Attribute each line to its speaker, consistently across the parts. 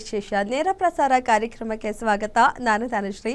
Speaker 1: ವಿಶೇಷ ನೇರ ಪ್ರಸಾರ ಕಾರ್ಯಕ್ರಮಕ್ಕೆ ಸ್ವಾಗತ. ನಾನು ತನುಶ್ರೀ.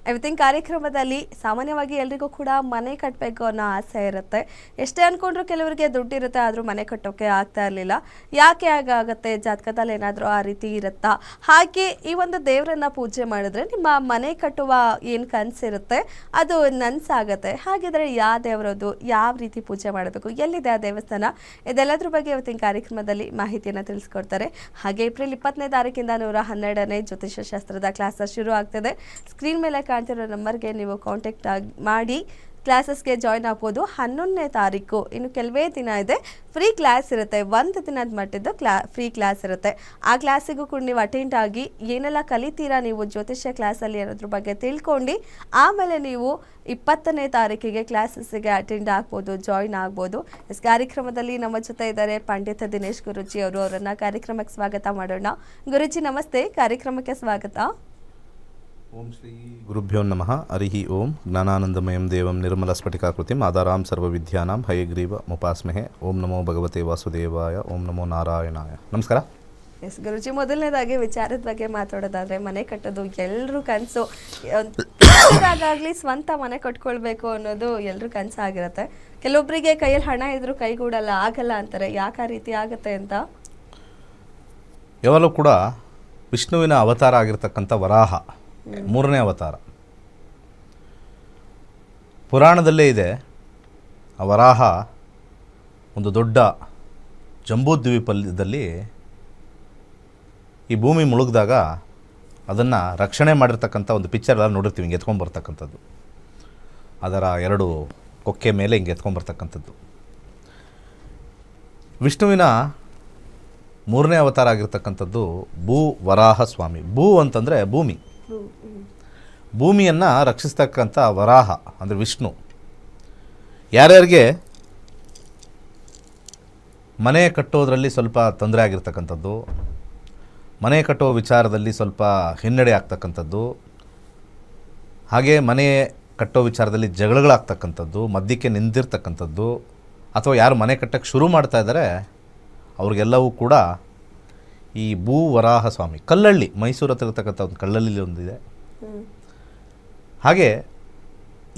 Speaker 1: ಇವತ್ತಿನ ಕಾರ್ಯಕ್ರಮದಲ್ಲಿ ಸಾಮಾನ್ಯವಾಗಿ ಎಲ್ರಿಗೂ ಕೂಡ ಮನೆ ಕಟ್ಟಬೇಕು ಅನ್ನೋ ಆಸೆ ಇರುತ್ತೆ. ಎಷ್ಟೇ ಅನ್ಕೊಂಡ್ರು ಕೆಲವರಿಗೆ ದುಡ್ಡಿರುತ್ತೆ, ಆದರೂ ಮನೆ ಕಟ್ಟೋಕೆ ಆಗ್ತಾ ಇರಲಿಲ್ಲ. ಯಾಕೆ ಆಗುತ್ತೆ? ಜಾತಕದಲ್ಲಿ ಏನಾದರೂ ಆ ರೀತಿ ಇರುತ್ತಾ? ಹಾಗೆ ಈ ಒಂದು ದೇವರನ್ನ ಪೂಜೆ ಮಾಡಿದ್ರೆ ನಿಮ್ಮ ಮನೆ ಕಟ್ಟುವ ಏನು ಕನಸಿರುತ್ತೆ ಅದು ನನ್ಸಾಗತ್ತೆ. ಹಾಗಿದ್ರೆ ಯಾವ ದೇವರದು, ಯಾವ ರೀತಿ ಪೂಜೆ ಮಾಡಬೇಕು, ಎಲ್ಲಿದೆ ಆ ದೇವಸ್ಥಾನ, ಇದೆಲ್ಲದ್ರ ಬಗ್ಗೆ ಇವತ್ತಿನ ಕಾರ್ಯಕ್ರಮದಲ್ಲಿ ಮಾಹಿತಿಯನ್ನು ತಿಳಿಸ್ಕೊಡ್ತಾರೆ. ಹಾಗೆ ಏಪ್ರಿಲ್ 20ನೇ ತಾರೀಕಿಂದ 112ನೇ ಜ್ಯೋತಿಷ್ಯ ಶಾಸ್ತ್ರದ ಕ್ಲಾಸ್ ಶುರು ಆಗ್ತದೆ. ಸ್ಕ್ರೀನ್ ಮೇಲೆ ಕಾಣ್ತಿರೋ ನಂಬರ್ಗೆ ನೀವು ಕಾಂಟ್ಯಾಕ್ಟ್ ಮಾಡಿ ಕ್ಲಾಸಸ್ಗೆ ಜಾಯ್ನ್ ಆಗ್ಬೋದು. 11ನೇ ತಾರೀಕು ಇನ್ನು ಕೆಲವೇ ದಿನ ಇದೆ. ಫ್ರೀ ಕ್ಲಾಸ್ ಇರುತ್ತೆ, ಒಂದು ದಿನದ ಮಟ್ಟದ್ದು ಫ್ರೀ ಕ್ಲಾಸ್ ಇರುತ್ತೆ. ಆ ಕ್ಲಾಸಿಗೂ ಕೂಡ ನೀವು ಅಟೆಂಡ್ ಆಗಿ ಏನೆಲ್ಲ ಕಲಿತೀರಾ ನೀವು ಜ್ಯೋತಿಷ್ಯ ಕ್ಲಾಸಲ್ಲಿ ಅನ್ನೋದ್ರ ಬಗ್ಗೆ ತಿಳ್ಕೊಂಡು ಆಮೇಲೆ ನೀವು 20ನೇ ತಾರೀಕಿಗೆ ಕ್ಲಾಸಸ್ಗೆ ಅಟೆಂಡ್ ಆಗ್ಬೋದು, ಜಾಯ್ನ್ ಆಗ್ಬೋದು. ಇಸ್ ಕಾರ್ಯಕ್ರಮದಲ್ಲಿ ನಮ್ಮ ಜೊತೆ ಇದ್ದಾರೆ ಪಂಡಿತ ದಿನೇಶ್ ಗುರೂಜಿ ಅವರು. ಅವರನ್ನು ಕಾರ್ಯಕ್ರಮಕ್ಕೆ ಸ್ವಾಗತ ಮಾಡೋಣ. ಗುರೂಜಿ ನಮಸ್ತೆ, ಕಾರ್ಯಕ್ರಮಕ್ಕೆ ಸ್ವಾಗತ.
Speaker 2: ಓಂ ಶ್ರೀ ಗುರುಭ್ಯೋ ನಮಃ. ಹರಿ ಓಂ. ಜ್ಞಾನಾನಂದಮಯಂ ದೇವಂ ನಿರ್ಮಲ ಸ್ಫಟಿಕಾಕೃತಿಂ ಆಧಾರಾಂ ಸರ್ವವಿದ್ಯಾನಾಂ ಹಯಗ್ರೀವ ಮುಪಾಸ್ಮಹೆ. ಓಂ ನಮೋ ಭಗವತೆ ವಾಸುದೇವಾಯ. ಓಂ ನಮೋ ನಾರಾಯಣಾಯ. ನಮಸ್ಕಾರ.
Speaker 1: ಎಸ್ ಗುರುಜಿ, ಮೊದಲನೇದಾಗಿ ವಿಚಾರದ ಬಗ್ಗೆ ಮಾತಾಡೋದಾದ್ರೆ, ಮನೆ ಕಟ್ಟೋದು ಎಲ್ಲರೂ ಕನಸು. ಆಗಲಿ ಸ್ವಂತ ಮನೆ ಕಟ್ಕೊಳ್ಬೇಕು ಅನ್ನೋದು ಎಲ್ಲರೂ ಕನಸಾಗಿರುತ್ತೆ. ಕೆಲವೊಬ್ಬರಿಗೆ ಕೈಯಲ್ಲಿ ಹಣ ಇದ್ರೂ ಕೈಗೂಡಲ್ಲ, ಆಗಲ್ಲ ಅಂತಾರೆ. ಯಾಕೆ ಆ ರೀತಿ ಆಗುತ್ತೆ ಅಂತ?
Speaker 2: ಯಾವಾಗಲೂ ಕೂಡ ವಿಷ್ಣುವಿನ ಅವತಾರ ಆಗಿರ್ತಕ್ಕಂಥ ವರಾಹ 3ನೇ ಅವತಾರ ಪುರಾಣದಲ್ಲೇ ಇದೆ. ಆ ವರಾಹ ಒಂದು ದೊಡ್ಡ ಜಂಬೂದ್ವೀಪದಲ್ಲಿ ಈ ಭೂಮಿ ಮುಳುಗಿದಾಗ ಅದನ್ನು ರಕ್ಷಣೆ ಮಾಡಿರ್ತಕ್ಕಂಥ ಒಂದು ಪಿಕ್ಚರ್ ಎಲ್ಲ ನೋಡಿರ್ತೀವಿ, ಹಿಂಗೆ ಎತ್ಕೊಂಡ್ಬರ್ತಕ್ಕಂಥದ್ದು. ಅದರ 2 ಕೊಕ್ಕೆ ಮೇಲೆ ಹಿಂಗೆ ಎತ್ಕೊಂಡ್ಬರ್ತಕ್ಕಂಥದ್ದು. ವಿಷ್ಣುವಿನ 3ನೇ ಅವತಾರ ಆಗಿರ್ತಕ್ಕಂಥದ್ದು ಭೂ ವರಾಹ ಸ್ವಾಮಿ. ಭೂ ಅಂತಂದರೆ ಭೂಮಿ, ಭೂಮಿಯನ್ನು ರಕ್ಷಿಸ್ತಕ್ಕಂಥ ವರಾಹ ಅಂದರೆ ವಿಷ್ಣು. ಯಾರ್ಯಾರಿಗೆ ಮನೆ ಕಟ್ಟೋದ್ರಲ್ಲಿ ಸ್ವಲ್ಪ ತೊಂದರೆ ಆಗಿರ್ತಕ್ಕಂಥದ್ದು, ಮನೆ ಕಟ್ಟೋ ವಿಚಾರದಲ್ಲಿ ಸ್ವಲ್ಪ ಹಿನ್ನಡೆ ಆಗ್ತಕ್ಕಂಥದ್ದು, ಹಾಗೆ ಮನೆ ಕಟ್ಟೋ ವಿಚಾರದಲ್ಲಿ ಜಗಳಗಳಾಗ್ತಕ್ಕಂಥದ್ದು, ಮಧ್ಯಕ್ಕೆ ನಿಂತಿರ್ತಕ್ಕಂಥದ್ದು, ಅಥವಾ ಯಾರು ಮನೆ ಕಟ್ಟಕ್ಕೆ ಶುರು ಮಾಡ್ತಾ ಇದ್ದಾರೆ ಅವ್ರಿಗೆಲ್ಲವೂ ಕೂಡ ಈ ಭೂ ವರಾಹ ಸ್ವಾಮಿ ಕಲ್ಲಳ್ಳಿ, ಮೈಸೂರು ಹತ್ರ ಇರ್ತಕ್ಕಂಥ ಒಂದು ಕಲ್ಲಳ್ಳಿ ಒಂದಿದೆ. ಹಾಗೆ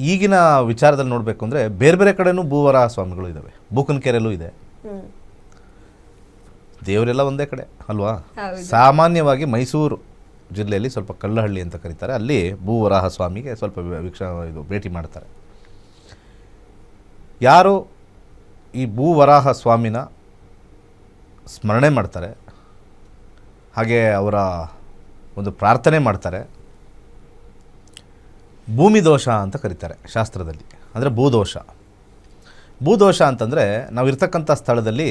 Speaker 2: ಈಗಿನ ವಿಚಾರದಲ್ಲಿ ನೋಡಬೇಕು ಅಂದರೆ ಬೇರೆ ಬೇರೆ ಕಡೆನೂ ಭೂವರಾಹ ಸ್ವಾಮಿಗಳು ಇದ್ದಾವೆ. ಬೂಕನಕೆರೆಯಲ್ಲೂ ಇದೆ. ದೇವರೆಲ್ಲ ಒಂದೇ ಕಡೆ ಅಲ್ವಾ? ಸಾಮಾನ್ಯವಾಗಿ ಮೈಸೂರು ಜಿಲ್ಲೆಯಲ್ಲಿ ಸ್ವಲ್ಪ ಕಲ್ಲಹಳ್ಳಿ ಅಂತ ಕರೀತಾರೆ. ಅಲ್ಲಿ ಭೂವರಾಹ ಸ್ವಾಮಿಗೆ ಸ್ವಲ್ಪ ಭೇಟಿ ಮಾಡ್ತಾರೆ. ಯಾರು ಈ ಭೂವರಾಹ ಸ್ವಾಮಿನ ಸ್ಮರಣೆ ಮಾಡ್ತಾರೆ, ಹಾಗೆ ಅವರ ಒಂದು ಪ್ರಾರ್ಥನೆ ಮಾಡ್ತಾರೆ, ಭೂಮಿ ದೋಷ ಅಂತ ಕರೀತಾರೆ ಶಾಸ್ತ್ರದಲ್ಲಿ. ಅಂದರೆ ಭೂದೋಷ. ಭೂದೋಷ ಅಂತಂದರೆ ನಾವಿರ್ತಕ್ಕಂಥ ಸ್ಥಳದಲ್ಲಿ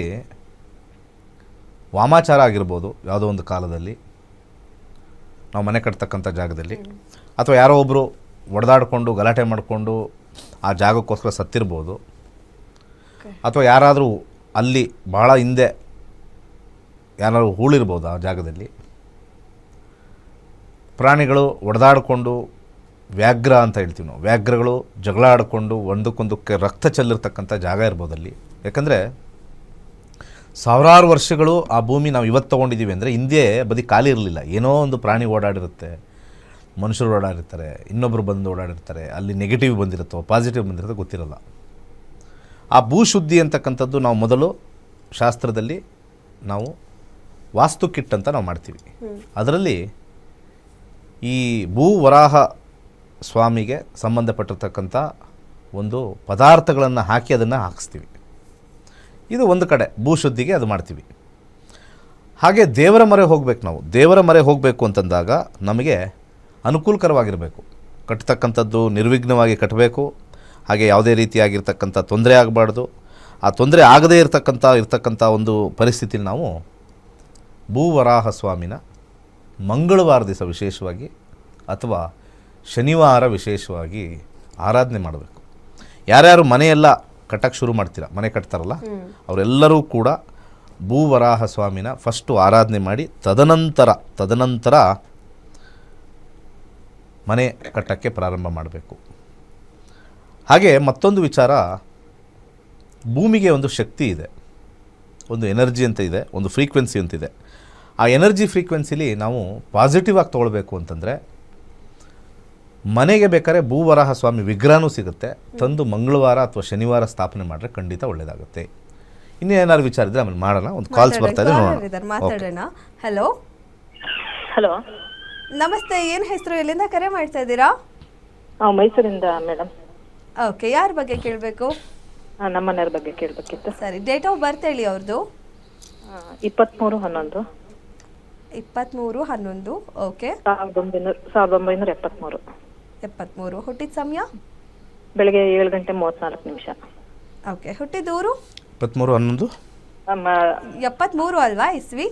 Speaker 2: ವಾಮಾಚಾರ ಆಗಿರ್ಬೋದು, ಯಾವುದೋ ಒಂದು ಕಾಲದಲ್ಲಿ ನಾವು ಮನೆ ಕಟ್ತಕ್ಕಂಥ ಜಾಗದಲ್ಲಿ, ಅಥವಾ ಯಾರೋ ಒಬ್ಬರು ಒಡೆದಾಡಿಕೊಂಡು ಗಲಾಟೆ ಮಾಡಿಕೊಂಡು ಆ ಜಾಗಕ್ಕೋಸ್ಕರ ಸತ್ತಿರ್ಬೋದು, ಅಥವಾ ಯಾರಾದರೂ ಅಲ್ಲಿ ಭಾಳ ಹಿಂದೆ ಯಾರಾದರೂ ಹೂಳಿರ್ಬೋದು ಆ ಜಾಗದಲ್ಲಿ. ಪ್ರಾಣಿಗಳು ಒಡೆದಾಡಿಕೊಂಡು, ವ್ಯಾಘ್ರ ಅಂತ ಹೇಳ್ತೀವಿ ನಾವು, ವ್ಯಾಘ್ರಗಳು ಜಗಳ ಆಡಿಕೊಂಡು ಒಂದಕ್ಕೊಂದಕ್ಕೆ ರಕ್ತ ಚೆಲ್ಲಿರ್ತಕ್ಕಂಥ ಜಾಗ ಇರ್ಬೋದಲ್ಲಿ. ಯಾಕಂದರೆ ಸಾವಿರಾರು ವರ್ಷಗಳು ಆ ಭೂಮಿ ನಾವು ಇವತ್ತು ತೊಗೊಂಡಿದ್ದೀವಿ ಅಂದರೆ ಹಿಂದೆ ಬದಿ ಖಾಲಿ ಇರಲಿಲ್ಲ. ಏನೋ ಒಂದು ಪ್ರಾಣಿ ಓಡಾಡಿರುತ್ತೆ, ಮನುಷ್ಯರು ಓಡಾಡಿರ್ತಾರೆ, ಇನ್ನೊಬ್ಬರು ಬಂದು ಓಡಾಡಿರ್ತಾರೆ. ಅಲ್ಲಿ ನೆಗೆಟಿವ್ ಬಂದಿರುತ್ತೋ ಪಾಸಿಟಿವ್ ಬಂದಿರುತ್ತೋ ಗೊತ್ತಿರಲ್ಲ. ಆ ಭೂಶುದ್ಧಿ ಅಂತಕ್ಕಂಥದ್ದು ನಾವು ಮೊದಲು ಶಾಸ್ತ್ರದಲ್ಲಿ ನಾವು ವಾಸ್ತು ಕಿಟ್ ಅಂತ ನಾವು ಮಾಡ್ತೀವಿ. ಅದರಲ್ಲಿ ಈ ಭೂವರಾಹ ಸ್ವಾಮಿಗೆ ಸಂಬಂಧಪಟ್ಟಿರ್ತಕ್ಕಂಥ ಒಂದು ಪದಾರ್ಥಗಳನ್ನು ಹಾಕಿ ಅದನ್ನು ಹಾಕಿಸ್ತೀವಿ. ಇದು ಒಂದು ಕಡೆ ಭೂಶುದ್ಧಿಗೆ ಅದು ಮಾಡ್ತೀವಿ. ಹಾಗೆ ದೇವರ ಮೊರೆ ಹೋಗಬೇಕು. ನಾವು ದೇವರ ಮೊರೆ ಹೋಗಬೇಕು ಅಂತಂದಾಗ ನಮಗೆ ಅನುಕೂಲಕರವಾಗಿರಬೇಕು. ಕಟ್ಟತಕ್ಕಂಥದ್ದು ನಿರ್ವಿಘ್ನವಾಗಿ ಕಟ್ಟಬೇಕು. ಹಾಗೆ ಯಾವುದೇ ರೀತಿಯಾಗಿರ್ತಕ್ಕಂಥ ತೊಂದರೆ ಆಗಬಾರ್ದು. ಆ ತೊಂದರೆ ಆಗದೇ ಇರ್ತಕ್ಕಂಥ ಒಂದು ಪರಿಸ್ಥಿತಿಲಿ ನಾವು ಭೂವರಾಹ ಸ್ವಾಮಿನ ಮಂಗಳವಾರ ದಿವಸ ವಿಶೇಷವಾಗಿ ಅಥವಾ ಶನಿವಾರ ವಿಶೇಷವಾಗಿ ಆರಾಧನೆ ಮಾಡಬೇಕು. ಯಾರ್ಯಾರು ಮನೆಯೆಲ್ಲ ಕಟ್ಟಕ್ಕೆ ಶುರು ಮಾಡ್ತೀರಾ, ಮನೆ ಕಟ್ತಾರಲ್ಲ, ಅವರೆಲ್ಲರೂ ಕೂಡ ಭೂವರಾಹ ಸ್ವಾಮಿನ ಫಸ್ಟು ಆರಾಧನೆ ಮಾಡಿ ತದನಂತರ ಮನೆ ಕಟ್ಟಕ್ಕೆ ಪ್ರಾರಂಭ ಮಾಡಬೇಕು. ಹಾಗೆ ಮತ್ತೊಂದು ವಿಚಾರ, ಭೂಮಿಗೆ ಒಂದು ಶಕ್ತಿ ಇದೆ, ಒಂದು ಎನರ್ಜಿ ಅಂತ ಇದೆ, ಒಂದು ಫ್ರೀಕ್ವೆನ್ಸಿ ಅಂತಿದೆ. ಆ ಎನರ್ಜಿ ಫ್ರೀಕ್ವೆನ್ಸಿಲಿ ನಾವು ಪಾಸಿಟಿವ್ ಆಗಿ ತೊಗೊಳ್ಬೇಕು ಅಂತಂದರೆ ಮನೆಗೆ ಬೇಕಾದ್ರೆ ಭೂವರಾಹ ಸ್ವಾಮಿ ವಿಗ್ರಹನೂ ಸಿಗುತ್ತೆ, ತಂದು ಮಂಗಳವಾರ ಅಥವಾ ಶನಿವಾರ ಸ್ಥಾಪನೆ ಮಾಡಿದ್ರೆ ಖಂಡಿತ ಒಳ್ಳೆಯದಾಗುತ್ತೆ. ಇನ್ನೇನಾದ್ರು ವಿಚಾರ ಇದ್ರೆ ಆಮೇಲೆ ಮಾಡೋಣ. ಒಂದು ಕಾಲ್ಸ್ ಬರ್ತಾ ಇದೆ, ನೋಡೋಣ.
Speaker 1: ಮಾತಾಡೋಣ. ಹಲೋ
Speaker 3: ಹಲೋ,
Speaker 1: ನಮಸ್ತೆ, ಏನ್ ಹೆಸರು, ಎಲ್ಲಿಂದ ಕರೆ ಮಾಡ್ತಾ ಇದ್ದೀರಾ?
Speaker 3: ಮೈಸೂರಿಂದ ಮೇಡಮ್.
Speaker 1: ಓಕೆ, ಯಾರ ಬಗ್ಗೆ ಕೇಳಬೇಕು?
Speaker 3: ನಮ್ಮ ಮನೆಯವ್ರ ಬಗ್ಗೆ ಕೇಳಬೇಕಿತ್ತು.
Speaker 1: ಸರಿ, ಡೇಟ್ ಆಫ್ ಬರ್ತ್ ಹೇಳಿ ಅವ್ರದ್ದು.
Speaker 3: 23/11.
Speaker 1: 23/11. ಓಕೆ,
Speaker 3: 1973.
Speaker 1: 73. ಹುಟ್ಟಿದ ಸಮಯ
Speaker 3: ಬೆಳಗ್ಗೆ 7:34.
Speaker 1: ಓಕೆ, ಹುಟ್ಟಿದ ಊರು
Speaker 2: 23/11.
Speaker 1: 73 ಅಲ್ವಾ ಇಸ್ವಿ?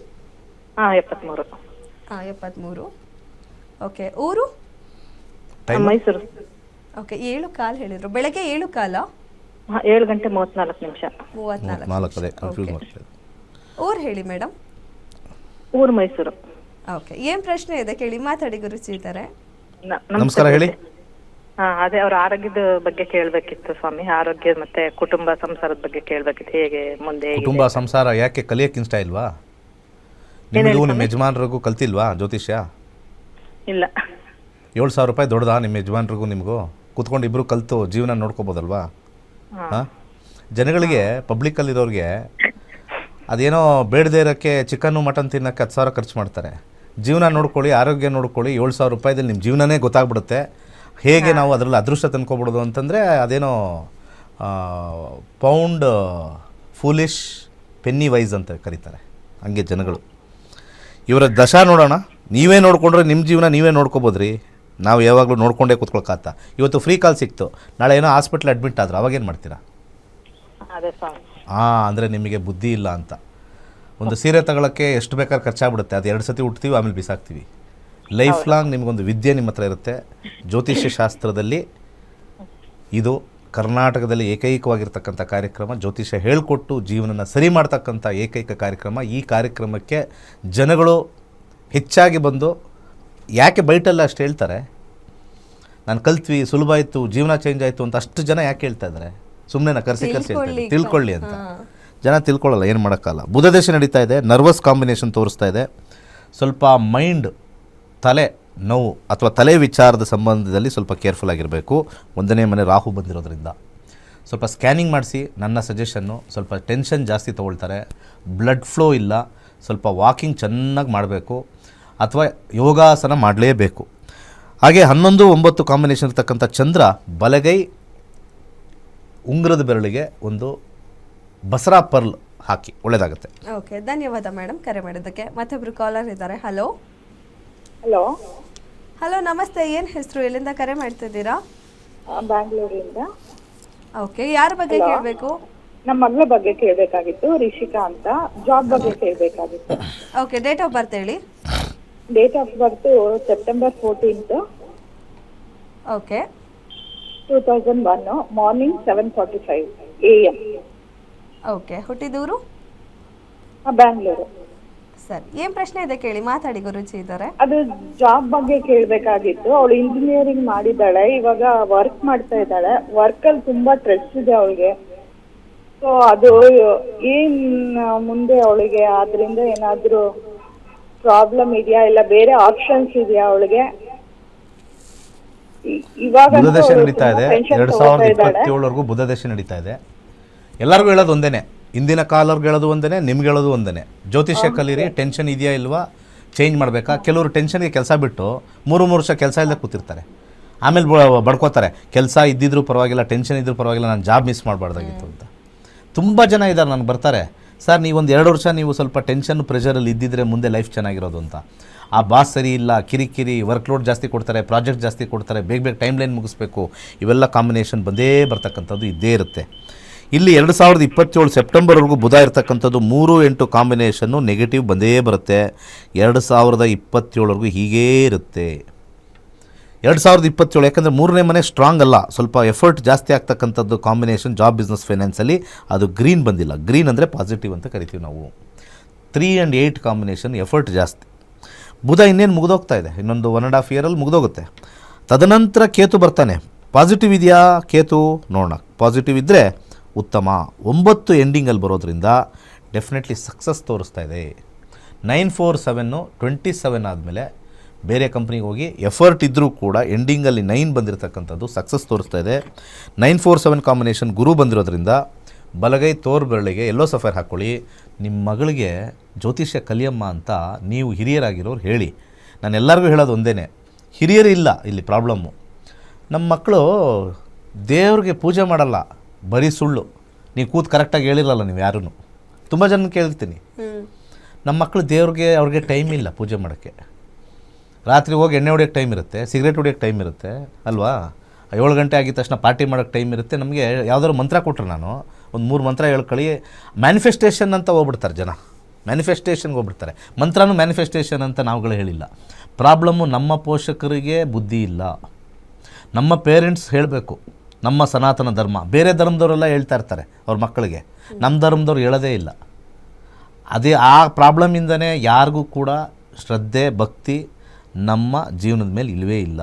Speaker 3: 73.
Speaker 1: 73. ಓಕೆ, ಊರು
Speaker 3: ಮೈಸೂರು.
Speaker 1: ಓಕೆ, 7 ಕಾಲ್ ಹೇಳಿದ್ರು. ಬೆಳಗ್ಗೆ 7 ಕಾಲ
Speaker 3: 7:34.
Speaker 2: 34 ಅದೇ ಕನ್ಫ್ಯೂಸ್ ಮಾಡ್ತಾ ಇದೆ.
Speaker 1: ಊರು ಹೇಳಿ ಮೇಡಮ್.
Speaker 3: ಊರು ಮೈಸೂರು.
Speaker 1: ಓಕೆ, ಏನ್ ಪ್ರಶ್ನೆ ಇದೆ ಕೇಳಿ, ಮಾತಾಡಿ ಗುರುಜಿ ಇದ್ದಾರೆ.
Speaker 2: ನಮಸ್ಕಾರ, ಹೇಳಿ.
Speaker 3: ಅದೇ ಅವ್ರ ಆರೋಗ್ಯದ ಬಗ್ಗೆ ಕೇಳಬೇಕಿತ್ತು ಸ್ವಾಮಿ. ಆರೋಗ್ಯ ಮತ್ತೆ ಕುಟುಂಬ ಸಂಸಾರದ ಬಗ್ಗೆ ಕೇಳಬೇಕಿತ್ತು. ಹೇಗೆ ಮುಂದೆ
Speaker 2: ಕುಟುಂಬ ಸಂಸಾರ ಯಾಕೆ ಕಲಿಯಕ್ಕೆ ಇಷ್ಟ ಇಲ್ವಾ ನಿಮಗೂ? ನಿಮ್ಮ ಯಜಮಾನ್ರಿಗೂ ಕಲ್ತಿಲ್ವಾ ಜ್ಯೋತಿಷ್ಯ?
Speaker 3: ಇಲ್ಲ.
Speaker 2: 7,000 ರೂಪಾಯಿ ದೊಡ್ಡದಾ ನಿಮ್ಮ ಯಜಮಾನ್ರಿಗೂ ನಿಮಗೂ? ಕೂತ್ಕೊಂಡು ಇಬ್ಬರು ಕಲಿತು ಜೀವನ ನೋಡ್ಕೋಬೋದಲ್ವಾ? ಹಾಂ, ಜನಗಳಿಗೆ ಪಬ್ಲಿಕ್ಕಲ್ಲಿರೋರಿಗೆ ಅದೇನೋ ಬೇಡದೇ ಇರೋಕ್ಕೆ ಚಿಕನ್ನು ಮಟನ್ ತಿನ್ನೋಕ್ಕೆ 10,000 ಖರ್ಚು ಮಾಡ್ತಾರೆ. ಜೀವನ ನೋಡ್ಕೊಳ್ಳಿ, ಆರೋಗ್ಯ ನೋಡ್ಕೊಳ್ಳಿ, 7,000 ರೂಪಾಯಿದಲ್ಲಿ ನಿಮ್ಮ ಜೀವನನೇ ಗೊತ್ತಾಗ್ಬಿಡುತ್ತೆ. ಹೇಗೆ ನಾವು ಅದರಲ್ಲಿ ಅದೃಷ್ಟ ತಂದ್ಕೊಬಿಡೋದು ಅಂತಂದರೆ ಅದೇನೋ ಪೌಂಡ್ ಫೂಲಿಶ್ ಪೆನ್ನಿ ವೈಸ್ ಅಂತ ಕರೀತಾರೆ. ಹಂಗೆ ಜನಗಳು. ಇವರ ದಶಾ ನೋಡೋಣ. ನೀವೇ ನೋಡಿಕೊಂಡ್ರೆ ನಿಮ್ಮ ಜೀವನ ನೀವೇ ನೋಡ್ಕೋಬೋದ್ರಿ. ನಾವು ಯಾವಾಗಲೂ ನೋಡ್ಕೊಂಡೇ ಕೂತ್ಕೊಳ್ಕಾತ. ಇವತ್ತು ಫ್ರೀ ಕಾಲ್ ಸಿಕ್ತು, ನಾಳೆ ಏನೋ ಹಾಸ್ಪಿಟ್ಲ್ ಅಡ್ಮಿಟ್ ಆದ್ರೆ ಅವಾಗೇನು ಮಾಡ್ತೀರಾ? ಅಂದರೆ ನಿಮಗೆ ಬುದ್ಧಿ ಇಲ್ಲ ಅಂತ. ಒಂದು ಸೀರೆ ತಗೊಳ್ಳೋಕ್ಕೆ ಎಷ್ಟು ಬೇಕಾದ್ರೆ ಖರ್ಚಾಗ್ಬಿಡುತ್ತೆ. ಅದು 2 ಸತಿ ಉಟ್ತೀವಿ, ಆಮೇಲೆ ಬಿಸಾಕ್ತೀವಿ. ಲೈಫ್ ಲಾಂಗ್ ನಿಮಗೊಂದು ವಿದ್ಯೆ ನಿಮ್ಮ ಹತ್ರ ಇರುತ್ತೆ. ಜ್ಯೋತಿಷ್ಯ ಶಾಸ್ತ್ರದಲ್ಲಿ ಇದು ಕರ್ನಾಟಕದಲ್ಲಿ ಏಕೈಕವಾಗಿರ್ತಕ್ಕಂಥ ಕಾರ್ಯಕ್ರಮ. ಜ್ಯೋತಿಷ್ಯ ಹೇಳಿಕೊಟ್ಟು ಜೀವನನ ಸರಿ ಮಾಡ್ತಕ್ಕಂಥ ಏಕೈಕ ಕಾರ್ಯಕ್ರಮ. ಈ ಕಾರ್ಯಕ್ರಮಕ್ಕೆ ಜನಗಳು ಹೆಚ್ಚಾಗಿ ಬಂದು ಯಾಕೆ ಬೈಟಲ್ಲ ಅಷ್ಟು ಹೇಳ್ತಾರೆ, ನಾನು ಕಲ್ತ್ವಿ, ಸುಲಭ ಆಯಿತು, ಜೀವನ ಚೇಂಜ್ ಆಯಿತು ಅಂತ ಅಷ್ಟು ಜನ ಯಾಕೆ ಹೇಳ್ತಾ ಇದ್ದಾರೆ? ಸುಮ್ಮನೆ ಕರ್ಸಿ ಹೇಳ್ತಾರೆ, ತಿಳ್ಕೊಳ್ಳಿ ಅಂತ. ಜನ ತಿಳ್ಕೊಳ್ಳಲ್ಲ, ಏನು ಮಾಡೋಕ್ಕಲ್ಲ. ಬುಧ ದೇಶ ನಡೀತಾ ಇದೆ, ನರ್ವಸ್ ಕಾಂಬಿನೇಷನ್ ತೋರಿಸ್ತಾ ಇದೆ. ಸ್ವಲ್ಪ ಮೈಂಡ್, ತಲೆ ನೋವು ಅಥವಾ ತಲೆ ವಿಚಾರದ ಸಂಬಂಧದಲ್ಲಿ ಸ್ವಲ್ಪ ಕೇರ್ಫುಲ್ ಆಗಿರಬೇಕು. 1ನೇ ಮನೆ ರಾಹು ಬಂದಿರೋದ್ರಿಂದ ಸ್ವಲ್ಪ ಸ್ಕ್ಯಾನಿಂಗ್ ಮಾಡಿಸಿ. ನನ್ನ ಸಜೆಷನ್ನು, ಸ್ವಲ್ಪ ಟೆನ್ಷನ್ ಜಾಸ್ತಿ ತೊಗೊಳ್ತಾರೆ, ಬ್ಲಡ್ ಫ್ಲೋ ಇಲ್ಲ, ಸ್ವಲ್ಪ ವಾಕಿಂಗ್ ಚೆನ್ನಾಗಿ ಮಾಡಬೇಕು ಅಥವಾ ಯೋಗಾಸನ ಮಾಡಲೇಬೇಕು. ಹಾಗೆ 11-9 ಕಾಂಬಿನೇಷನ್ ಇರ್ತಕ್ಕಂಥ ಚಂದ್ರ ಬಲಗೈ ಉಂಗುರದ ಬೆರಳಿಗೆ ಒಂದು ಬಸರಾ ಪರ್ಲ್ ಹಾಕಿ ಒಳ್ಳೆಯದಾಗುತ್ತೆ.
Speaker 1: ಓಕೆ, ಧನ್ಯವಾದ ಮೇಡಮ್ ಕರೆ ಮಾಡಿದ್ದಕ್ಕೆ. ಮತ್ತೊಬ್ರು ಕಾಲರ್ ಇದ್ದಾರೆ. ಹಲೋ
Speaker 4: ಹಲೋ
Speaker 1: ಹಲೋ, ನಮಸ್ತೆ, ಏನು ಹೆಸರು, ಎಲ್ಲಿಂದ ಕರೆ ಮಾಡ್ತಿದ್ದೀರಾ?
Speaker 4: ಬ್ಯಾಂಗ್ಳೂರಿಂದ.
Speaker 1: ಓಕೆ, ಯಾರ ಬಗ್ಗೆ ಕೇಳಬೇಕು?
Speaker 4: ನಮ್ಮ ಮಗಳ ಬಗ್ಗೆ ಕೇಳಬೇಕಾಗಿತ್ತು, ರಿಷಿಕಾ ಅಂತ. ಜಾಬ್ ಬಗ್ಗೆ ಕೇಳಬೇಕಾಗಿತ್ತು.
Speaker 1: ಓಕೆ, ಡೇಟ್ ಆಫ್ ಬರ್ತ್ ಹೇಳಿ.
Speaker 4: Date of birth September 14th,
Speaker 1: okay,
Speaker 4: 2001, morning 7:45 AM.
Speaker 1: Okay, ಹುಟ್ಟಿದೂರು
Speaker 4: ಬ್ಯಾಂಗ್ಳೂರು.
Speaker 1: ಸರಿ, ಏನು ಪ್ರಶ್ನೆ ಇದೆ ಕೇಳಿ, ಮಾತಾಡಿ ಗುರುಜಿ ಇದ್ದಾರೆ.
Speaker 4: ಅದು ಜಾಬ್ ಬಗ್ಗೆ ಕೇಳಬೇಕಾಗಿತ್ತು. ಅವಳು ಇಂಜಿನಿಯರಿಂಗ್ ಮಾಡಿದ್ದಾಳೆ, ಇವಾಗ ವರ್ಕ್ ಮಾಡ್ತಾ ಇದ್ದಾಳೆ. ವರ್ಕಲ್ಲಿ ತುಂಬಾ ಸ್ಟ್ರೆಸ್ ಇದೆ ಅವಳಿಗೆ. ಸೊ ಅದು ಏನ್ ಮುಂದೆ ಅವಳಿಗೆ ಅದರಿಂದ ಏನಾದರೂ ಪ್ರಾಬ್ಲಮ್ ಇದೆಯಾ, ಇಲ್ಲ ಬೇರೆ ಆಪ್ಷನ್ಸ್ ಇದೆಯಾ ಅವಳಿಗೆ? ಇವಾಗ
Speaker 2: ಬುಧ ದೇಶ ನಡೀತಾ ಇದೆ, 2027ವರೆಗೂ ಬುಧ ದೇಶ ನಡೀತಾ ಇದೆ. ಎಲ್ಲರಿಗೂ ಹೇಳೋದು ಒಂದೇನೆ, ಇಂದಿನ ಕಾಲರ್ಗೆ ಹೇಳೋದು ಒಂದೇ, ನಿಮ್ಗೆ ಹೇಳೋದು ಒಂದೇ. ಜ್ಯೋತಿಷ್ಯ ಕಲೀರಿ. ಟೆನ್ಷನ್ ಇದೆಯಾ ಇಲ್ವಾ, ಚೇಂಜ್ ಮಾಡಬೇಕಾ? ಕೆಲವರು ಟೆನ್ಷನ್ಗೆ ಕೆಲಸ ಬಿಟ್ಟು 3 ವರ್ಷ ಕೆಲಸ ಇಲ್ಲದೆ ಕೂತಿರ್ತಾರೆ. ಆಮೇಲೆ ಬಡ್ಕೋತಾರೆ, ಕೆಲಸ ಇದ್ದಿದ್ರು ಪರವಾಗಿಲ್ಲ, ಟೆನ್ಷನ್ ಇದ್ರೂ ಪರವಾಗಿಲ್ಲ, ನಾನು ಜಾಬ್ ಮಿಸ್ ಮಾಡಬಾರ್ದಾಗಿತ್ತು ಅಂತ. ತುಂಬ ಜನ ಇದ್ದಾರೆ, ನನಗೆ ಬರ್ತಾರೆ, ಸರ್ ನೀವೊಂದು 2 ವರ್ಷ ನೀವು ಸ್ವಲ್ಪ ಟೆನ್ಷನ್ ಪ್ರೆಷರಲ್ಲಿ ಇದ್ದಿದ್ರೆ ಮುಂದೆ ಲೈಫ್ ಚೆನ್ನಾಗಿರೋದು ಅಂತ. ಆ ಬಾಸ್ ಸರಿ ಇಲ್ಲ, ಕಿರಿಕಿರಿ, ವರ್ಕ್ಲೋಡ್ ಜಾಸ್ತಿ ಕೊಡ್ತಾರೆ, ಪ್ರಾಜೆಕ್ಟ್ ಜಾಸ್ತಿ ಕೊಡ್ತಾರೆ, ಬೇಗ ಟೈಮ್ ಲೈನ್ ಮುಗಿಸ್ಬೇಕು, ಇವೆಲ್ಲ ಕಾಂಬಿನೇಷನ್ ಬಂದೇ ಬರ್ತಕ್ಕಂಥದ್ದು ಇದ್ದೇ ಇರುತ್ತೆ. ಇಲ್ಲಿ 2027 ಸೆಪ್ಟೆಂಬರ್ವರೆಗೂ ಬುಧ ಇರ್ತಕ್ಕಂಥದ್ದು 3-8 ಕಾಂಬಿನೇಷನ್ನು ನೆಗೆಟಿವ್ ಬಂದೇ ಬರುತ್ತೆ. 2027ವರೆಗೂ ಹೀಗೇ ಇರುತ್ತೆ. 2027 ಯಾಕಂದರೆ 3ನೇ ಮನೆ ಸ್ಟ್ರಾಂಗ್ ಅಲ್ಲ, ಸ್ವಲ್ಪ ಎಫರ್ಟ್ ಜಾಸ್ತಿ ಆಗ್ತಕ್ಕಂಥದ್ದು ಕಾಂಬಿನೇಷನ್ ಜಾಬ್ ಬಿಸ್ನೆಸ್ ಫೈನಾನ್ಸಲ್ಲಿ. ಅದು ಗ್ರೀನ್ ಬಂದಿಲ್ಲ. ಗ್ರೀನ್ ಅಂದರೆ ಪಾಸಿಟಿವ್ ಅಂತ ಕರಿತೀವಿ ನಾವು. 3 and 8 ಕಾಂಬಿನೇಷನ್ ಎಫರ್ಟ್ ಜಾಸ್ತಿ. ಬುಧ ಇನ್ನೇನು ಮುಗಿದೋಗ್ತಾ ಇದೆ, ಇನ್ನೊಂದು 1.5 year ಮುಗಿದೋಗುತ್ತೆ. ತದನಂತರ ಕೇತು ಬರ್ತಾನೆ. ಪಾಸಿಟಿವ್ ಇದೆಯಾ ಕೇತು ನೋಡೋಣ. ಪಾಸಿಟಿವ್ ಇದ್ದರೆ ಉತ್ತಮ. 9 ಎಂಡಿಂಗಲ್ಲಿ ಬರೋದ್ರಿಂದ ಡೆಫಿನೆಟ್ಲಿ ಸಕ್ಸಸ್ ತೋರಿಸ್ತಾ ಇದೆ. 947 27 ಆದಮೇಲೆ ಬೇರೆ ಕಂಪ್ನಿಗೆ ಹೋಗಿ ಎಫರ್ಟ್ ಇದ್ದರೂ ಕೂಡ ಎಂಡಿಂಗಲ್ಲಿ 9 ಬಂದಿರತಕ್ಕಂಥದ್ದು ಸಕ್ಸಸ್ ತೋರಿಸ್ತಾ ಇದೆ. 947 ಕಾಂಬಿನೇಷನ್ ಗುರು ಬಂದಿರೋದ್ರಿಂದ ಬಲಗೈ ತೋರ್ ಬೆರಳಿಗೆ ಎಲ್ಲೋ ಸಫರ್ ಹಾಕ್ಕೊಳ್ಳಿ. ನಿಮ್ಮ ಮಗಳಿಗೆ ಜ್ಯೋತಿಷ್ಯ ಕಲಿಯಮ್ಮ ಅಂತ ನೀವು ಹಿರಿಯರಾಗಿರೋರು ಹೇಳಿ. ನಾನು ಎಲ್ಲರಿಗೂ ಹೇಳೋದು ಒಂದೇ, ಹಿರಿಯರು ಇಲ್ಲ ಇಲ್ಲಿ ಪ್ರಾಬ್ಲಮ್ಮು. ನಮ್ಮ ಮಕ್ಕಳು ದೇವ್ರಿಗೆ ಪೂಜೆ ಮಾಡಲ್ಲ, ಬರೀ ಸುಳ್ಳು. ನೀವು ಕೂತು ಕರೆಕ್ಟಾಗಿ ಹೇಳಿರಲ್ಲ ನೀವು ಯಾರೂ. ತುಂಬ ಜನ ಕೇಳ್ತೀನಿ, ನಮ್ಮ ಮಕ್ಕಳು ದೇವ್ರಿಗೆ ಅವ್ರಿಗೆ ಟೈಮ್ ಇಲ್ಲ ಪೂಜೆ ಮಾಡೋಕ್ಕೆ. ರಾತ್ರಿ ಹೋಗಿ ಎಣ್ಣೆ ಹೊಡಿಯೋಕ್ಕೆ ಟೈಮ್ ಇರುತ್ತೆ, ಸಿಗರೇಟ್ ಹೊಡಿಯೋಕ್ಕೆ ಟೈಮ್ ಇರುತ್ತೆ ಅಲ್ವಾ. 7 ಗಂಟೆ ಆಗಿದ ತಕ್ಷಣ ಪಾರ್ಟಿ ಮಾಡೋಕ್ಕೆ ಟೈಮ್ ಇರುತ್ತೆ. ನಮಗೆ ಯಾವುದಾದ್ರು ಮಂತ್ರ ಕೊಟ್ಟರೆ ನಾನು ಒಂದು 3 ಮಂತ್ರ ಹೇಳ್ಕೊಳ್ಳಿ, ಮ್ಯಾನಿಫೆಸ್ಟೇಷನ್ ಅಂತ ಹೋಗ್ಬಿಡ್ತಾರೆ ಜನ. ಮ್ಯಾನಿಫೆಸ್ಟೇಷನ್ಗೆ ಹೋಗ್ಬಿಡ್ತಾರೆ. ಮಂತ್ರನೂ ಮ್ಯಾನಿಫೆಸ್ಟೇಷನ್ ಅಂತ ನಾವುಗಳು ಹೇಳಿಲ್ಲ. ಪ್ರಾಬ್ಲಮ್ಮು ನಮ್ಮ ಪೋಷಕರಿಗೆ ಬುದ್ಧಿ ಇಲ್ಲ. ನಮ್ಮ ಪೇರೆಂಟ್ಸ್ ಹೇಳಬೇಕು ನಮ್ಮ ಸನಾತನ ಧರ್ಮ. ಬೇರೆ ಧರ್ಮದವರೆಲ್ಲ ಹೇಳ್ತಾ ಇರ್ತಾರೆ ಅವ್ರ ಮಕ್ಕಳಿಗೆ, ನಮ್ಮ ಧರ್ಮದವ್ರು ಹೇಳೋದೇ ಇಲ್ಲ. ಅದೇ ಆ ಪ್ರಾಬ್ಲಮಿಂದನೇ ಯಾರಿಗೂ ಕೂಡ ಶ್ರದ್ಧೆ ಭಕ್ತಿ ನಮ್ಮ ಜೀವನದ ಮೇಲೆ ಇಲ್ಲವೇ ಇಲ್ಲ.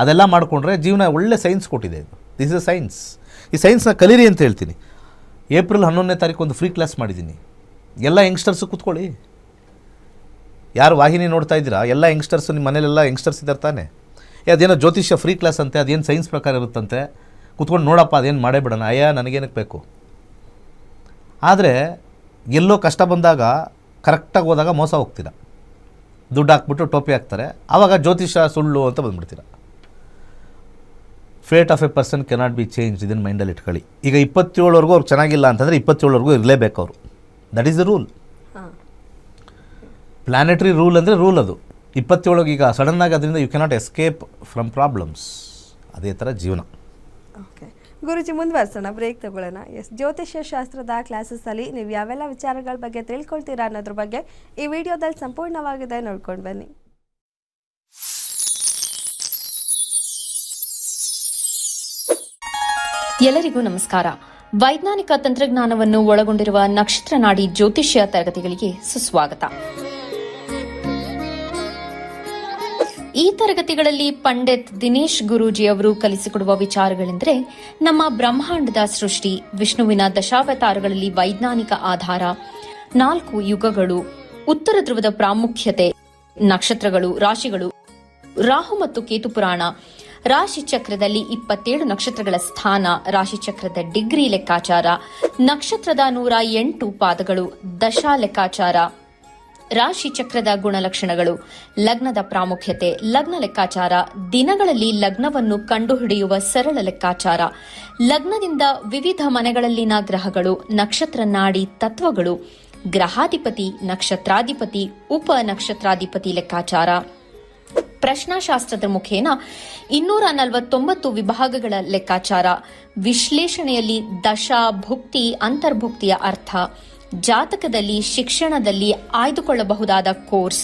Speaker 2: ಅದೆಲ್ಲ ಮಾಡಿಕೊಂಡ್ರೆ ಜೀವನ ಒಳ್ಳೆ ಸೈನ್ಸ್ ಕೊಟ್ಟಿದೆ ಇದು. This is science. ಈ ಸೈನ್ಸ್ನ ಕಲೀರಿ ಅಂತ ಹೇಳ್ತೀನಿ. ಏಪ್ರಿಲ್ 11ನೇ ತಾರೀಕು ಒಂದು ಫ್ರೀ ಕ್ಲಾಸ್ ಮಾಡಿದ್ದೀನಿ. ಎಲ್ಲ ಯಂಗ್ಸ್ಟರ್ಸು ಕೂತ್ಕೊಳ್ಳಿ. ಯಾರು ವಾಹಿನಿ ನೋಡ್ತಾ ಇದ್ದೀರಾ ಎಲ್ಲ ಯಂಗ್ಸ್ಟರ್ಸು, ನಿಮ್ಮ ಮನೇಲೆಲ್ಲ ಯಂಗ್ಸ್ಟರ್ಸ್ ಇದ್ದಾರೆ ತಾನೆ. ಅದೇನೋ ಜ್ಯೋತಿಷ್ಯ ಫ್ರೀ ಕ್ಲಾಸ್ ಅಂತೆ, ಅದೇನು ಸೈನ್ಸ್ ಪ್ರಕಾರ ಇರುತ್ತಂತೆ, ಕೂತ್ಕೊಂಡು ನೋಡಪ್ಪ ಅದೇನು ಮಾಡೇ ಬಿಡೋಣ, ಅಯ್ಯ ನನಗೇನಕ್ಕೆ ಬೇಕು. ಆದರೆ ಎಲ್ಲೋ ಕಷ್ಟ ಬಂದಾಗ ಕರೆಕ್ಟಾಗಿ ಹೋದಾಗ ಮೋಸ ಹೋಗ್ತೀರ. ದುಡ್ಡು ಹಾಕ್ಬಿಟ್ಟು ಟೋಪಿ ಹಾಕ್ತಾರೆ, ಆವಾಗ ಜ್ಯೋತಿಷ ಸುಳ್ಳು ಅಂತ ಬಂದುಬಿಡ್ತೀರ. Fate of a person cannot be change. ಇದನ್ನು ಮೈಂಡಲ್ಲಿ ಇಟ್ಕೊಳ್ಳಿ. ಈಗ 27ವರೆಗೂ ಅವ್ರು ಚೆನ್ನಾಗಿಲ್ಲ ಅಂತಂದರೆ 27ವರೆಗೂ ಇರಲೇಬೇಕು ಅವರು. That is the rule. Planetary rule ಅಂದರೆ ರೂಲ್ ಅದು. 27 ಈಗ ಸಡನ್ನಾಗಿ ಅದರಿಂದ you cannot escape from problems. ಅದೇ ಥರ ಜೀವನ.
Speaker 1: ಓಕೆ ಗುರುಜಿ, ಮುಂದುವರ್ಸೋಣ, ಬ್ರೇಕ್ ತಗೊಳ್ಳೋಣ. ಜ್ಯೋತಿಷ್ಯ ಶಾಸ್ತ್ರದ ಕ್ಲಾಸಸ್ಸಲ್ಲಿ ನೀವು ಯಾವೆಲ್ಲ ವಿಚಾರಗಳ ಬಗ್ಗೆ ತಿಳ್ಕೊಳ್ತೀರಾ ಅನ್ನೋದ್ರ ಬಗ್ಗೆ ಈ ವಿಡಿಯೋದಲ್ಲಿ ಸಂಪೂರ್ಣವಾಗಿದೆ, ನೋಡ್ಕೊಂಡು ಬನ್ನಿ.
Speaker 5: ಎಲ್ಲರಿಗೂ ನಮಸ್ಕಾರ. ವೈಜ್ಞಾನಿಕ ತಂತ್ರಜ್ಞಾನವನ್ನು ಒಳಗೊಂಡಿರುವ ನಕ್ಷತ್ರ ನಾಡಿ ಜ್ಯೋತಿಷ್ಯ ತರಗತಿಗಳಿಗೆ ಸುಸ್ವಾಗತ. ಈ ತರಗತಿಗಳಲ್ಲಿ ಪಂಡಿತ್ ದಿನೇಶ್ ಗುರೂಜಿ ಅವರು ಕಲಿಸಿಕೊಡುವ ವಿಚಾರಗಳೆಂದರೆ ನಮ್ಮ ಬ್ರಹ್ಮಾಂಡದ ಸೃಷ್ಟಿ, ವಿಷ್ಣುವಿನ ದಶಾವತಾರಗಳಲ್ಲಿ ವೈಜ್ಞಾನಿಕ ಆಧಾರ, 4 ಯುಗಗಳು, ಉತ್ತರ ಧ್ರುವದ ಪ್ರಾಮುಖ್ಯತೆ, ನಕ್ಷತ್ರಗಳು, ರಾಶಿಗಳು, ರಾಹು ಮತ್ತು ಕೇತು ಪುರಾಣ, ರಾಶಿ ಚಕ್ರದಲ್ಲಿ 27 ನಕ್ಷತ್ರಗಳ ಸ್ಥಾನ, ರಾಶಿ ಚಕ್ರದ ಡಿಗ್ರಿ ಲೆಕ್ಕಾಚಾರ, ನಕ್ಷತ್ರದ 108 ಪಾದಗಳು, ದಶಾ ಲೆಕ್ಕಾಚಾರ, ರಾಶಿ ಚಕ್ರದ ಗುಣಲಕ್ಷಣಗಳು, ಲಗ್ನದ ಪ್ರಾಮುಖ್ಯತೆ, ಲಗ್ನ ಲೆಕ್ಕಾಚಾರ, ದಿನಗಳಲ್ಲಿ ಲಗ್ನವನ್ನು ಕಂಡುಹಿಡಿಯುವ ಸರಳ ಲೆಕ್ಕಾಚಾರ, ಲಗ್ನದಿಂದ ವಿವಿಧ ಮನೆಗಳಲ್ಲಿನ ಗ್ರಹಗಳು, ನಕ್ಷತ್ರ ನಾಡಿ ತತ್ವಗಳು, ಗ್ರಹಾಧಿಪತಿ, ನಕ್ಷತ್ರಾಧಿಪತಿ, ಉಪ ನಕ್ಷತ್ರಾಧಿಪತಿ ಲೆಕ್ಕಾಚಾರ, ಪ್ರಶ್ನಾಶಾಸ್ತ್ರದ ಮುಖೇನ 249 ವಿಭಾಗಗಳ ಲೆಕ್ಕಾಚಾರ, ವಿಶ್ಲೇಷಣೆಯಲ್ಲಿ ದಶಾ, ಭುಕ್ತಿ, ಅಂತರ್ಭುಕ್ತಿಯ ಅರ್ಥ, ಜಾತಕದಲ್ಲಿ, ಶಿಕ್ಷಣದಲ್ಲಿ ಆಯ್ದುಕೊಳ್ಳಬಹುದಾದ ಕೋರ್ಸ್,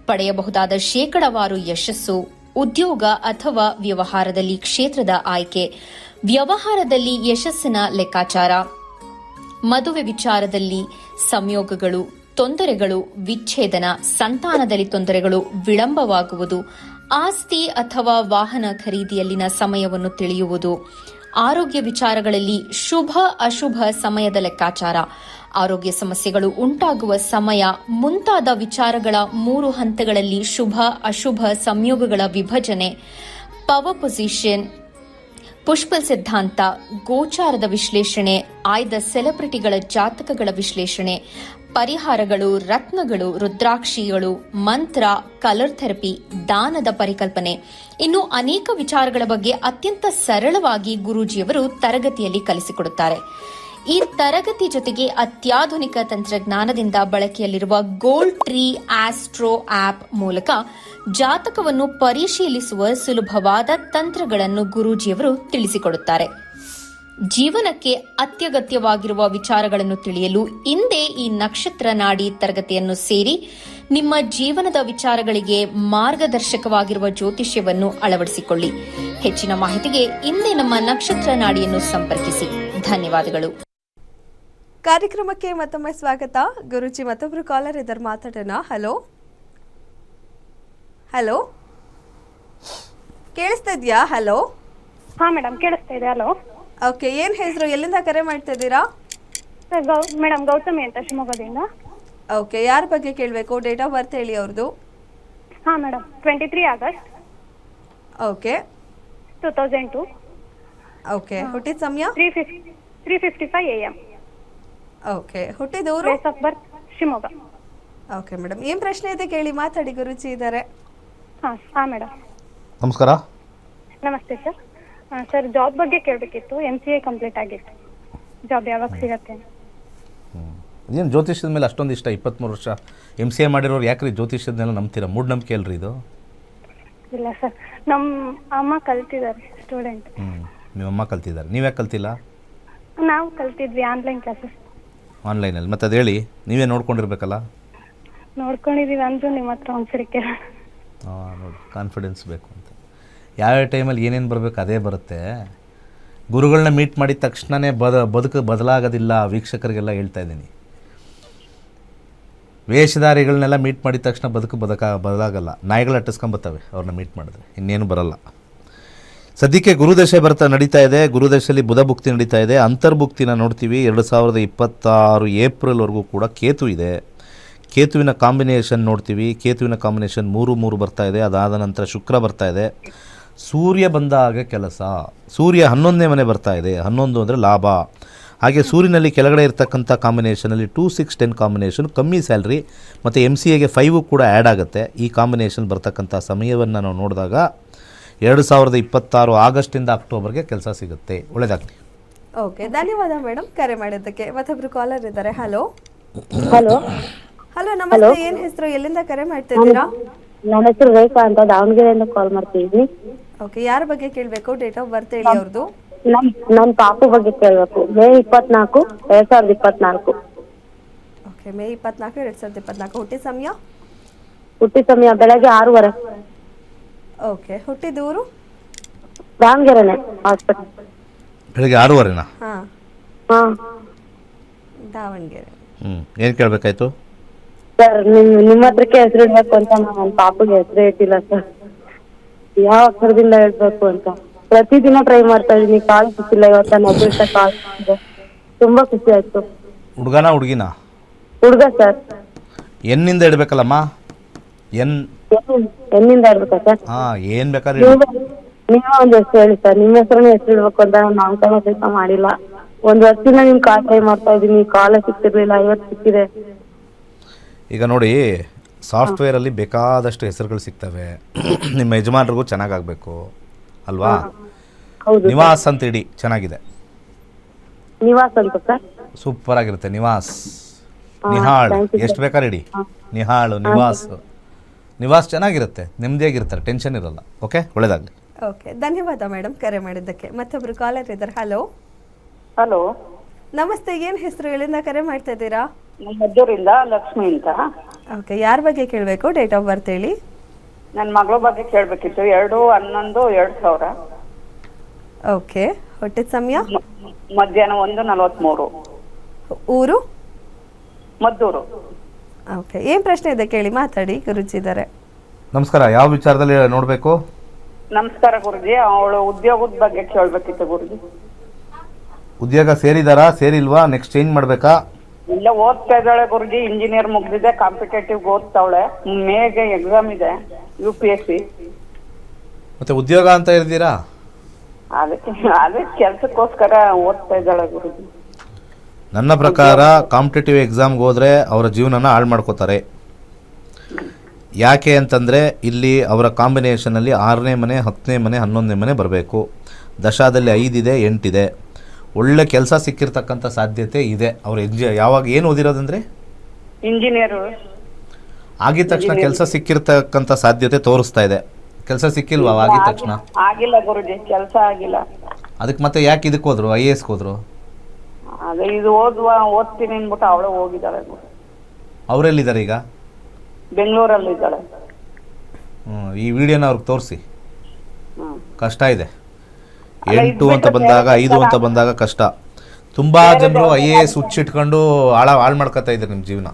Speaker 5: ಪಡೆಯಬಹುದಾದ ಶೇಕಡವಾರು ಯಶಸ್ಸು, ಉದ್ಯೋಗ ಅಥವಾ ವ್ಯವಹಾರದಲ್ಲಿ ಕ್ಷೇತ್ರದ ಆಯ್ಕೆ, ವ್ಯವಹಾರದಲ್ಲಿ ಯಶಸ್ಸಿನ ಲೆಕ್ಕಾಚಾರ, ಮದುವೆ ವಿಚಾರದಲ್ಲಿ ಸಂಯೋಗಗಳು, ತೊಂದರೆಗಳು, ವಿಚ್ಛೇದನ, ಸಂತಾನದಲ್ಲಿ ತೊಂದರೆಗಳು, ವಿಳಂಬವಾಗುವುದು, ಆಸ್ತಿ ಅಥವಾ ವಾಹನ ಖರೀದಿಯಲ್ಲಿನ ಸಮಯವನ್ನು ತಿಳಿಯುವುದು, ಆರೋಗ್ಯ ವಿಚಾರಗಳಲ್ಲಿ ಶುಭ ಅಶುಭ ಸಮಯದ ಲೆಕ್ಕಾಚಾರ, ಆರೋಗ್ಯ ಸಮಸ್ಯೆಗಳು ಉಂಟಾಗುವ ಸಮಯ ಮುಂತಾದ ವಿಚಾರಗಳ 3 ಹಂತಗಳಲ್ಲಿ ಶುಭ ಅಶುಭ ಸಂಯೋಗಗಳ ವಿಭಜನೆ, ಪವರ್ ಪೊಸಿಷನ್, ಪುಷ್ಪಲ್ ಸಿದ್ಧಾಂತ, ಗೋಚಾರದ ವಿಶ್ಲೇಷಣೆ, ಆಯ್ದ ಸೆಲೆಬ್ರಿಟಿಗಳ ಜಾತಕಗಳ ವಿಶ್ಲೇಷಣೆ, ಪರಿಹಾರಗಳು, ರತ್ನಗಳು, ರುದ್ರಾಕ್ಷಿಗಳು, ಮಂತ್ರ, ಕಲರ್ ಥೆರಪಿ, ದಾನದ ಪರಿಕಲ್ಪನೆ, ಇನ್ನು ಅನೇಕ ವಿಚಾರಗಳ ಬಗ್ಗೆ ಅತ್ಯಂತ ಸರಳವಾಗಿ ಗುರೂಜಿಯವರು ತರಗತಿಯಲ್ಲಿ ಕಲಿಸಿಕೊಡುತ್ತಾರೆ. ಈ ತರಗತಿ ಜೊತೆಗೆ ಅತ್ಯಾಧುನಿಕ ತಂತ್ರಜ್ಞಾನದಿಂದ ಬಳಕೆಯಲ್ಲಿರುವ ಗೋಲ್ಡ್ ಟ್ರೀ ಆಸ್ಟ್ರೋ ಆಪ್ ಮೂಲಕ ಜಾತಕವನ್ನು ಪರಿಶೀಲಿಸುವ ಸುಲಭವಾದ ತಂತ್ರಗಳನ್ನು ಗುರೂಜಿಯವರು ತಿಳಿಸಿಕೊಡುತ್ತಾರೆ. ಜೀವನಕ್ಕೆ ಅತ್ಯಗತ್ಯವಾಗಿರುವ ವಿಚಾರಗಳನ್ನು ತಿಳಿಯಲು ಇಂದೇ ಈ ನಕ್ಷತ್ರ ನಾಡಿ ತರಗತಿಯನ್ನು ಸೇರಿ ನಿಮ್ಮ ಜೀವನದ ವಿಚಾರಗಳಿಗೆ ಮಾರ್ಗದರ್ಶಕವಾಗಿರುವ ಜ್ಯೋತಿಷ್ಯವನ್ನು ಅಳವಡಿಸಿಕೊಳ್ಳಿ. ಹೆಚ್ಚಿನ ಮಾಹಿತಿಗೆ ಇಂದೇ ನಮ್ಮ ನಕ್ಷತ್ರ ನಾಡಿಯನ್ನು ಸಂಪರ್ಕಿಸಿ. ಧನ್ಯವಾದಗಳು.
Speaker 1: ಕಾರ್ಯಕ್ರಮಕ್ಕೆ ಮತ್ತೊಮ್ಮೆ ಸ್ವಾಗತ. ಗುರುಜಿ, ಮತ್ತೊಬ್ರು ಕಾಲರ್ ಇದ್ದಾರೆ, ಮಾತಾಡೋಣ. ಹಲೋ ಹಲೋ, ಕೇಳಿಸ್ತಾ ಇದೆಯಾ? ಹಲೋ
Speaker 6: ಹಾಂ ಮೇಡಮ್ ಕೇಳಿಸ್ತಾ ಇದೆ. ಹಲೋ
Speaker 1: ಓಕೆ, ಏನು ಹೆಸರು, ಎಲ್ಲಿಂದ ಕರೆ ಮಾಡ್ತಾ ಇದ್ದೀರಾ?
Speaker 6: ಸರ್ ಮೇಡಮ್ ಗೌತಮಿ ಅಂತ ಶಿವಮೊಗ್ಗದಿಂದ.
Speaker 1: ಓಕೆ, ಯಾರ ಬಗ್ಗೆ ಕೇಳಬೇಕು? ಡೇಟ್ ಆಫ್ ಬರ್ತ್ ಹೇಳಿ ಅವ್ರದ್ದು.
Speaker 6: ಹಾಂ ಮೇಡಮ್ 23 ಆಗಸ್ಟ್
Speaker 1: ಓಕೆ
Speaker 6: 2002
Speaker 1: ಓಕೆ, ಹುಟ್ಟಿದ ಸಮಯ?
Speaker 6: 3:55 AM.
Speaker 1: ಓಕೆ, ಹುಟ್ಟಿದವರು?
Speaker 6: Place of birth Shivamogga.
Speaker 1: Okay madam, ಏನು ಪ್ರಶ್ನೆ ಇದೆ ಕೇಳಿ, ಮಾತಾಡಿ, ಗುರುಜಿ ಇದ್ದಾರೆ.
Speaker 6: ಹಾಂ ಮೇಡಮ್
Speaker 2: ನಮಸ್ಕಾರ.
Speaker 6: ನಮಸ್ತೆ ಸರ್. ಸರ್ ಜಾಬ್ ಬಗ್ಗೆ ಕೇಳಬೇಕಿತ್ತು. MCA ಕಂಪ್ಲೀಟ್ ಆಗಿತ್ತು. ಜಾಬ್ ಯಾವಾಗ ಸಿಗತ್ತೆ?
Speaker 2: ಏನು ಜ್ಯೋತಿಷ್ಯದ ಮೇಲೆ ಅಷ್ಟೊಂದು ಇಷ್ಟ? 23 ವರ್ಷ MCA ಮಾಡಿರೋರು ಯಾಕ್ರಿ ಜ್ಯೋತಿಷ್ಯದನ್ನೆಲ್ಲ ನಂಬ್ತೀರಾ? ಮೂಢನಂಬಿಕೆ ಅಲ್ರಿ ಇದು?
Speaker 6: ಇಲ್ಲ ಸರ್, ನಮ್ಮ ಅಮ್ಮ ಕಲ್ತಿದ್ದಾರೆ, ಸ್ಟೂಡೆಂಟ್.
Speaker 2: ನಿಮ್ಮ ಅಮ್ಮ ಕಲ್ತಿದ್ದಾರೆ, ನೀವು ಯಾಕೆ ಕಲ್ತಿಲ್ಲ?
Speaker 6: ನಾವು ಕಲ್ತಿದ್ವಿ ಆನ್ಲೈನ್ ಕ್ಲಾಸಸ್.
Speaker 2: ಆನ್ಲೈನಲ್ಲಿ? ಮತ್ತು ಅದು ಹೇಳಿ, ನೀವೇ ನೋಡ್ಕೊಂಡಿರ್ಬೇಕಲ್ಲ.
Speaker 6: ನೋಡ್ಕೊಂಡಿದ್ದೀವಿ ಅಂದರೂ ನಿಮ್ಮ ಹತ್ರ ಒಂದ್ಸರಿ ಕೇಳ.
Speaker 2: ಹಾಂ, ನೋಡಿ, ಕಾನ್ಫಿಡೆನ್ಸ್ ಬೇಕು ಅಂತ. ಯಾವ್ಯಾವ ಟೈಮಲ್ಲಿ ಏನೇನು ಬರಬೇಕು ಅದೇ ಬರುತ್ತೆ. ಗುರುಗಳನ್ನ ಮೀಟ್ ಮಾಡಿದ ತಕ್ಷಣವೇ ಬದುಕು ಬದಲಾಗೋದಿಲ್ಲ. ವೀಕ್ಷಕರಿಗೆಲ್ಲ ಹೇಳ್ತಾ ಇದ್ದೀನಿ, ವೇಷಧಾರಿಗಳನ್ನೆಲ್ಲ ಮೀಟ್ ಮಾಡಿದ ತಕ್ಷಣ ಬದುಕು ಬದಲಾಗಲ್ಲ. ನಾಯಿಗಳು ಅಟ್ಟಿಸ್ಕೊಂಬತ್ತವೆ ಅವ್ರನ್ನ ಮೀಟ್ ಮಾಡಿದ್ರೆ, ಇನ್ನೇನು ಬರಲ್ಲ. ಸದ್ಯಕ್ಕೆ ಗುರುದಶೆ ನಡೀತಾ ಇದೆ. ಗುರುದಶೆಯಲ್ಲಿ ಬುಧ ಭುಕ್ತಿ ನಡೀತಾ ಇದೆ. ಅಂತರ್ಭುಕ್ತಿನ ನೋಡ್ತೀವಿ. 2026 ಏಪ್ರಿಲ್ವರೆಗೂ ಕೂಡ ಕೇತು ಇದೆ. ಕೇತುವಿನ ಕಾಂಬಿನೇಷನ್ ನೋಡ್ತೀವಿ. ಕೇತುವಿನ ಕಾಂಬಿನೇಷನ್ 3 ಬರ್ತಾ ಇದೆ. ಅದಾದ ನಂತರ ಶುಕ್ರ ಬರ್ತಾ ಇದೆ. ಸೂರ್ಯ ಬಂದಾಗ ಕೆಲಸ. ಸೂರ್ಯ 11ನೇ ಮನೆ ಬರ್ತಾ ಇದೆ. 11 ಅಂದರೆ ಲಾಭ. ಹಾಗೆ ಸೂರ್ಯನಲ್ಲಿ ಕೆಳಗಡೆ ಇರ್ತಕ್ಕಂಥ ಕಾಂಬಿನೇಷನಲ್ಲಿ 2, 6, 10 ಕಾಂಬಿನೇಷನ್, ಕಮ್ಮಿ ಸ್ಯಾಲ್ರಿ, ಮತ್ತು MCAಗೆ 5 ಕೂಡ ಆ್ಯಡ್ ಆಗುತ್ತೆ. ಈ ಕಾಂಬಿನೇಷನ್ ಬರ್ತಕ್ಕಂಥ ಸಮಯವನ್ನು ನಾವು ನೋಡಿದಾಗ 2026 ಆಗಸ್ಟಿಂದ ಅಕ್ಟೋಬರ್ಗೆ ಕೆಲಸ ಸಿಗುತ್ತೆ. ಒಳ್ಳೆಯದಾಗಲಿ.
Speaker 1: ಓಕೆ, ಧನ್ಯವಾದ ಮೇಡಮ್ ಕರೆ ಮಾಡಿದ್ದಕ್ಕೆ. ಮತ್ತೊಬ್ರು ಕಾಲರ್ ಇದ್ದಾರೆ. ಹಲೋ
Speaker 7: ಹಲೋ
Speaker 1: ಹಲೋ, ನಮಸ್ತೆ. ಏನು ಹೆಸರು, ಎಲ್ಲಿಂದ ಕರೆ ಮಾಡ್ತಾ ಇದ್ದೀರಾ?
Speaker 7: ನನ್ನ ಹೆಸರು ರೇಖಾ ಅಂತ, ದಾವಣಗೆರೆಯಿಂದ ಕಾಲ್ ಮಾಡ್ತಿದ್ವಿ.
Speaker 1: ಓಕೆ, ಯಾರ ಬಗ್ಗೆ ಕೇಳಬೇಕು? ಡೇಟ್ ಆಫ್ ಬರ್ತ್ ಹೇಳಿ ಅವ್ರದ್ದು.
Speaker 7: ನಮ್ ಪಾಪು ಬಗ್ಗೆ ಕೇಳ್ಬೇಕು. ಮೇ 24, 2024.
Speaker 1: ಓಕೆ, ಮೇ 24, 2024. ಹುಟ್ಟಿದ ಸಮಯ?
Speaker 7: ಹುಟ್ಟಿ ಸಮಯ ಬೆಳಗ್ಗೆ 6:30.
Speaker 1: ಓಕೆ, ಹುಟ್ಟಿದೂರು?
Speaker 7: ದಾವಣಗೆರೆನೆ ಹಾಸ್ಪಿಟಲ್.
Speaker 2: ಬೆಳಗ್ಗೆ 6:30ನಾ?
Speaker 1: ಹಾಂ,
Speaker 7: ಹಾ
Speaker 1: ದಾವಣಗೆರೆ.
Speaker 2: ಏನು ಕೇಳಬೇಕಾಯ್ತು?
Speaker 7: ಸರ್, ನಿಮ್ಮ ಹತ್ರಕ್ಕೆ ಹೆಸರು ಇಡ್ಬೇಕು ಅಂತ ನನ್ನ ಪಾಪುಗೆ ಹೆಸರು ಇಟ್ಟಿಲ್ಲ ಸರ್. ಯಾವ ಅಕ್ಷರದಿಂದ ಹೇಳ್ಬೇಕು ಅಂತ ಪ್ರತಿದಿನ ಟ್ರೈ ಮಾಡ್ತಾ ಇದೀನಿ. ಕಾಲ್ ಸಿಕ್ಕಿಲ್ಲ. ಇವತ್ತ ನೊಬ್ಬ ಕಾಲ್ ಸಿಕ್ಕಿದೆ, ತುಂಬಾ ಖುಷಿ ಆಯ್ತು.
Speaker 2: ಹುಡುಗನ ಹುಡುಗಿನ?
Speaker 7: ಹುಡುಗ ಸರ್.
Speaker 2: ಎನ್ನಿಂದ ಇಡಬೇಕಲ್ಲಮ್ಮ?
Speaker 7: ಎನ್ನಿಂದ ಇಡ್ಬೇಕಾ ಸರ್?
Speaker 2: ಹಾಂ, ಏನು ಬೇಕಾದ್ರೆ
Speaker 7: ನೀವೇ ಒಂದು ಹೆಸರು ಹೇಳಿ ಸರ್. ನಿಮ್ಮ ಹೆಸರನ್ನ ಹೆಸರು ಇಡ್ಬೇಕು ಅಂತ ನಾಮಕರಣ ಕೆಲಸ ಮಾಡಿಲ್ಲ. 1 ವರ್ಷದಿಂದ ನಿಮ್ ಕಾಲ್ ಟ್ರೈ ಮಾಡ್ತಾ ಇದೀನಿ. ಕಾಲೇ ಸಿಕ್ತಿರ್ಲಿಲ್ಲ, ಇವತ್ತು ಸಿಕ್ಕಿದೆ.
Speaker 2: ಈಗ ನೋಡಿ, ಸಾಫ್ಟ್ವೇರಲ್ಲಿ ಬೇಕಾದಷ್ಟು ಹೆಸರುಗಳು ಸಿಗ್ತವೆ. ನಿಮ್ಮ ಯಜಮಾನ್ರಿಗೂ ಚೆನ್ನಾಗಾಗಬೇಕು ಅಲ್ವಾ?
Speaker 7: ಹೌದು.
Speaker 2: ನಿವಾಸ್ ಅಂತ ಇಡಿ, ಚೆನ್ನಾಗಿದೆ.
Speaker 7: ನಿವಾಸ್ ಅಂತ ಸರ್?
Speaker 2: ಸೂಪರ್ ಆಗಿರುತ್ತೆ. ನಿವಾಸ್, ನಿಹಾಳ್, ಎಷ್ಟು ಬೇಕಾದ್ರೆ ಇಡಿ. ನಿಹಾಳು, ನಿವಾಸ್ ಚೆನ್ನಾಗಿರುತ್ತೆ. ನೆಮ್ಮದಿಯಾಗಿರ್ತಾರೆ, ಟೆನ್ಷನ್ ಇರಲ್ಲ. ಓಕೆ, ಒಳ್ಳೇದಾಗಲಿ.
Speaker 1: ಓಕೆ, ಧನ್ಯವಾದ ಮೇಡಮ್ ಕರೆ ಮಾಡಿದ್ದಕ್ಕೆ. ಮತ್ತೊಬ್ರು ಕಾಲರ್ ಇದ್ದಾರೆ. ಹಲೋ
Speaker 8: ಹಲೋ
Speaker 1: ನಮಸ್ತೆ. ಏನು ಹೆಸರು, ಎಲ್ಲಿಂದ ಕರೆ ಮಾಡ್ತಾ ಇದ್ದೀರಾ?
Speaker 8: ಮದ್ದೂರಿಂದ ಲಕ್ಷ್ಮಿ ಅಂತ.
Speaker 1: ಓಕೆ, ಯಾರ ಬಗ್ಗೆ ಕೇಳಬೇಕು? ಡೇಟ್ ಆಫ್ ಬರ್ತ್ ಹೇಳಿ.
Speaker 8: ನನ್ನ ಮಗಳ ಬಗ್ಗೆ ಕೇಳಬೇಕಿತ್ತು. 2/11/2000.
Speaker 1: ಓಕೆ, ಹುಟ್ಟಿದ ಸಮಯ?
Speaker 8: ಮಧ್ಯಾಹ್ನ 1:43.
Speaker 1: ಊರು?
Speaker 8: ಮದ್ದೂರು.
Speaker 1: ಓಕೆ, ಏನು ಪ್ರಶ್ನೆ ಇದೆ ಕೇಳಿ, ಮಾತಾಡಿ, ಗುರುಜಿ ಇದ್ದಾರೆ.
Speaker 2: ನಮಸ್ಕಾರ. ಯಾವ ವಿಚಾರದಲ್ಲಿ ನೋಡಬೇಕು?
Speaker 8: ನಮಸ್ಕಾರ ಗುರುಜಿ. ಅವಳು ಉದ್ಯೋಗದ ಬಗ್ಗೆ ಕೇಳಬೇಕಿತ್ತು ಗುರುಜಿ.
Speaker 2: ಉದ್ಯೋಗ ಸೇರಿದಾರಾ, ಸೇರಿಲ್ವಾ, ನೆಕ್ಸ್ಟ್ ಚೇಂಜ್ ಮಾಡಬೇಕಾ?
Speaker 8: ಇಲ್ಲ, ಓದ್ತಾ ಇದ್ದಾಳೆ ಗುರುಜಿ. ಇಂಜಿನಿಯರ್ ಮುಗ್ದಿದೆ, ಕಾಂಪಿಟೇಟಿವ್ ಓದ್ತಾವಳೆ. ಮೇಗೆ ಎಕ್ಸಾಮ್ ಇದೆ, UPSC.
Speaker 2: ಮತ್ತೆ ಉದ್ಯೋಗ ಅಂತ ಇರ್ತೀರಾ?
Speaker 8: ಅದೇ ಕೆಲ್ಸಕ್ಕೋಸ್ಕರ ಓದ್ತಾ ಇದ್ದಾಳೆ ಗುರುಜಿ.
Speaker 2: ನನ್ನ ಪ್ರಕಾರ ಕಾಂಪಿಟೇಟಿವ್ ಎಕ್ಸಾಮ್ಗೆ ಹೋದರೆ ಅವರ ಜೀವನನ ಹಾಳು ಮಾಡ್ಕೋತಾರೆ. ಯಾಕೆ ಅಂತಂದರೆ ಇಲ್ಲಿ ಅವರ ಕಾಂಬಿನೇಷನಲ್ಲಿ 6ನೇ ಮನೆ, 10ನೇ ಮನೆ, 11ನೇ ಮನೆ ಬರಬೇಕು. ದಶಾದಲ್ಲಿ 5 ಇದೆ, 8 ಇದೆ. ಒಳ್ಳೆ ಕೆಲಸ ಸಿಕ್ಕಿರ್ತಕ್ಕಂಥ ಸಾಧ್ಯತೆ ಇದೆ. ಅವರು ಯಾವಾಗ ಏನು ಓದಿರೋದಂದರೆ
Speaker 8: ಇಂಜಿನಿಯರ್
Speaker 2: ಆಗಿದ ತಕ್ಷಣ ಕೆಲಸ ಸಿಕ್ಕಿರ್ತಕ್ಕಂಥ ಸಾಧ್ಯತೆ ತೋರಿಸ್ತಾ ಇದೆ. ಕೆಲಸ ಸಿಕ್ಕಿಲ್ವಾ ಆಗಿದ ತಕ್ಷಣ?
Speaker 8: ಆಗಿಲ್ಲ ಗುರುಜಿ, ಕೆಲಸ ಆಗಿಲ್ಲ.
Speaker 2: ಅದಕ್ಕೆ ಮತ್ತೆ ಯಾಕೆ ಇದಕ್ಕೆ ಹೋದ್ರು, IASಗೆ ಹೋದ್ರು?
Speaker 8: ಅದೇ ಇದು ಓದ್ತೀನಿ ಅಂದ್ಬಿಟ್ಟು ಅವಳು ಹೋಗಿದ್ದಾಳೆ.
Speaker 2: ಅವರೆಲ್ಲಿದ್ದಾರೆ ಈಗ?
Speaker 8: ಬೆಂಗಳೂರಲ್ಲಿ ಇದ್ದಾಳೆ.
Speaker 2: ಈ ವಿಡಿಯೋನ ಅವ್ರಿಗೆ ತೋರಿಸಿ. ಕಷ್ಟ ಇದೆ. 8 ಅಂತ ಬಂದಾಗ, 5 ಅಂತ ಬಂದಾಗ ಕಷ್ಟ. ತುಂಬ ಜನರು IAS ಹುಚ್ಚಿಟ್ಕೊಂಡು ಹಾಳು ಮಾಡ್ಕೊತಾ ಇದ್ದಾರೆ ನಿಮ್ಮ ಜೀವನ.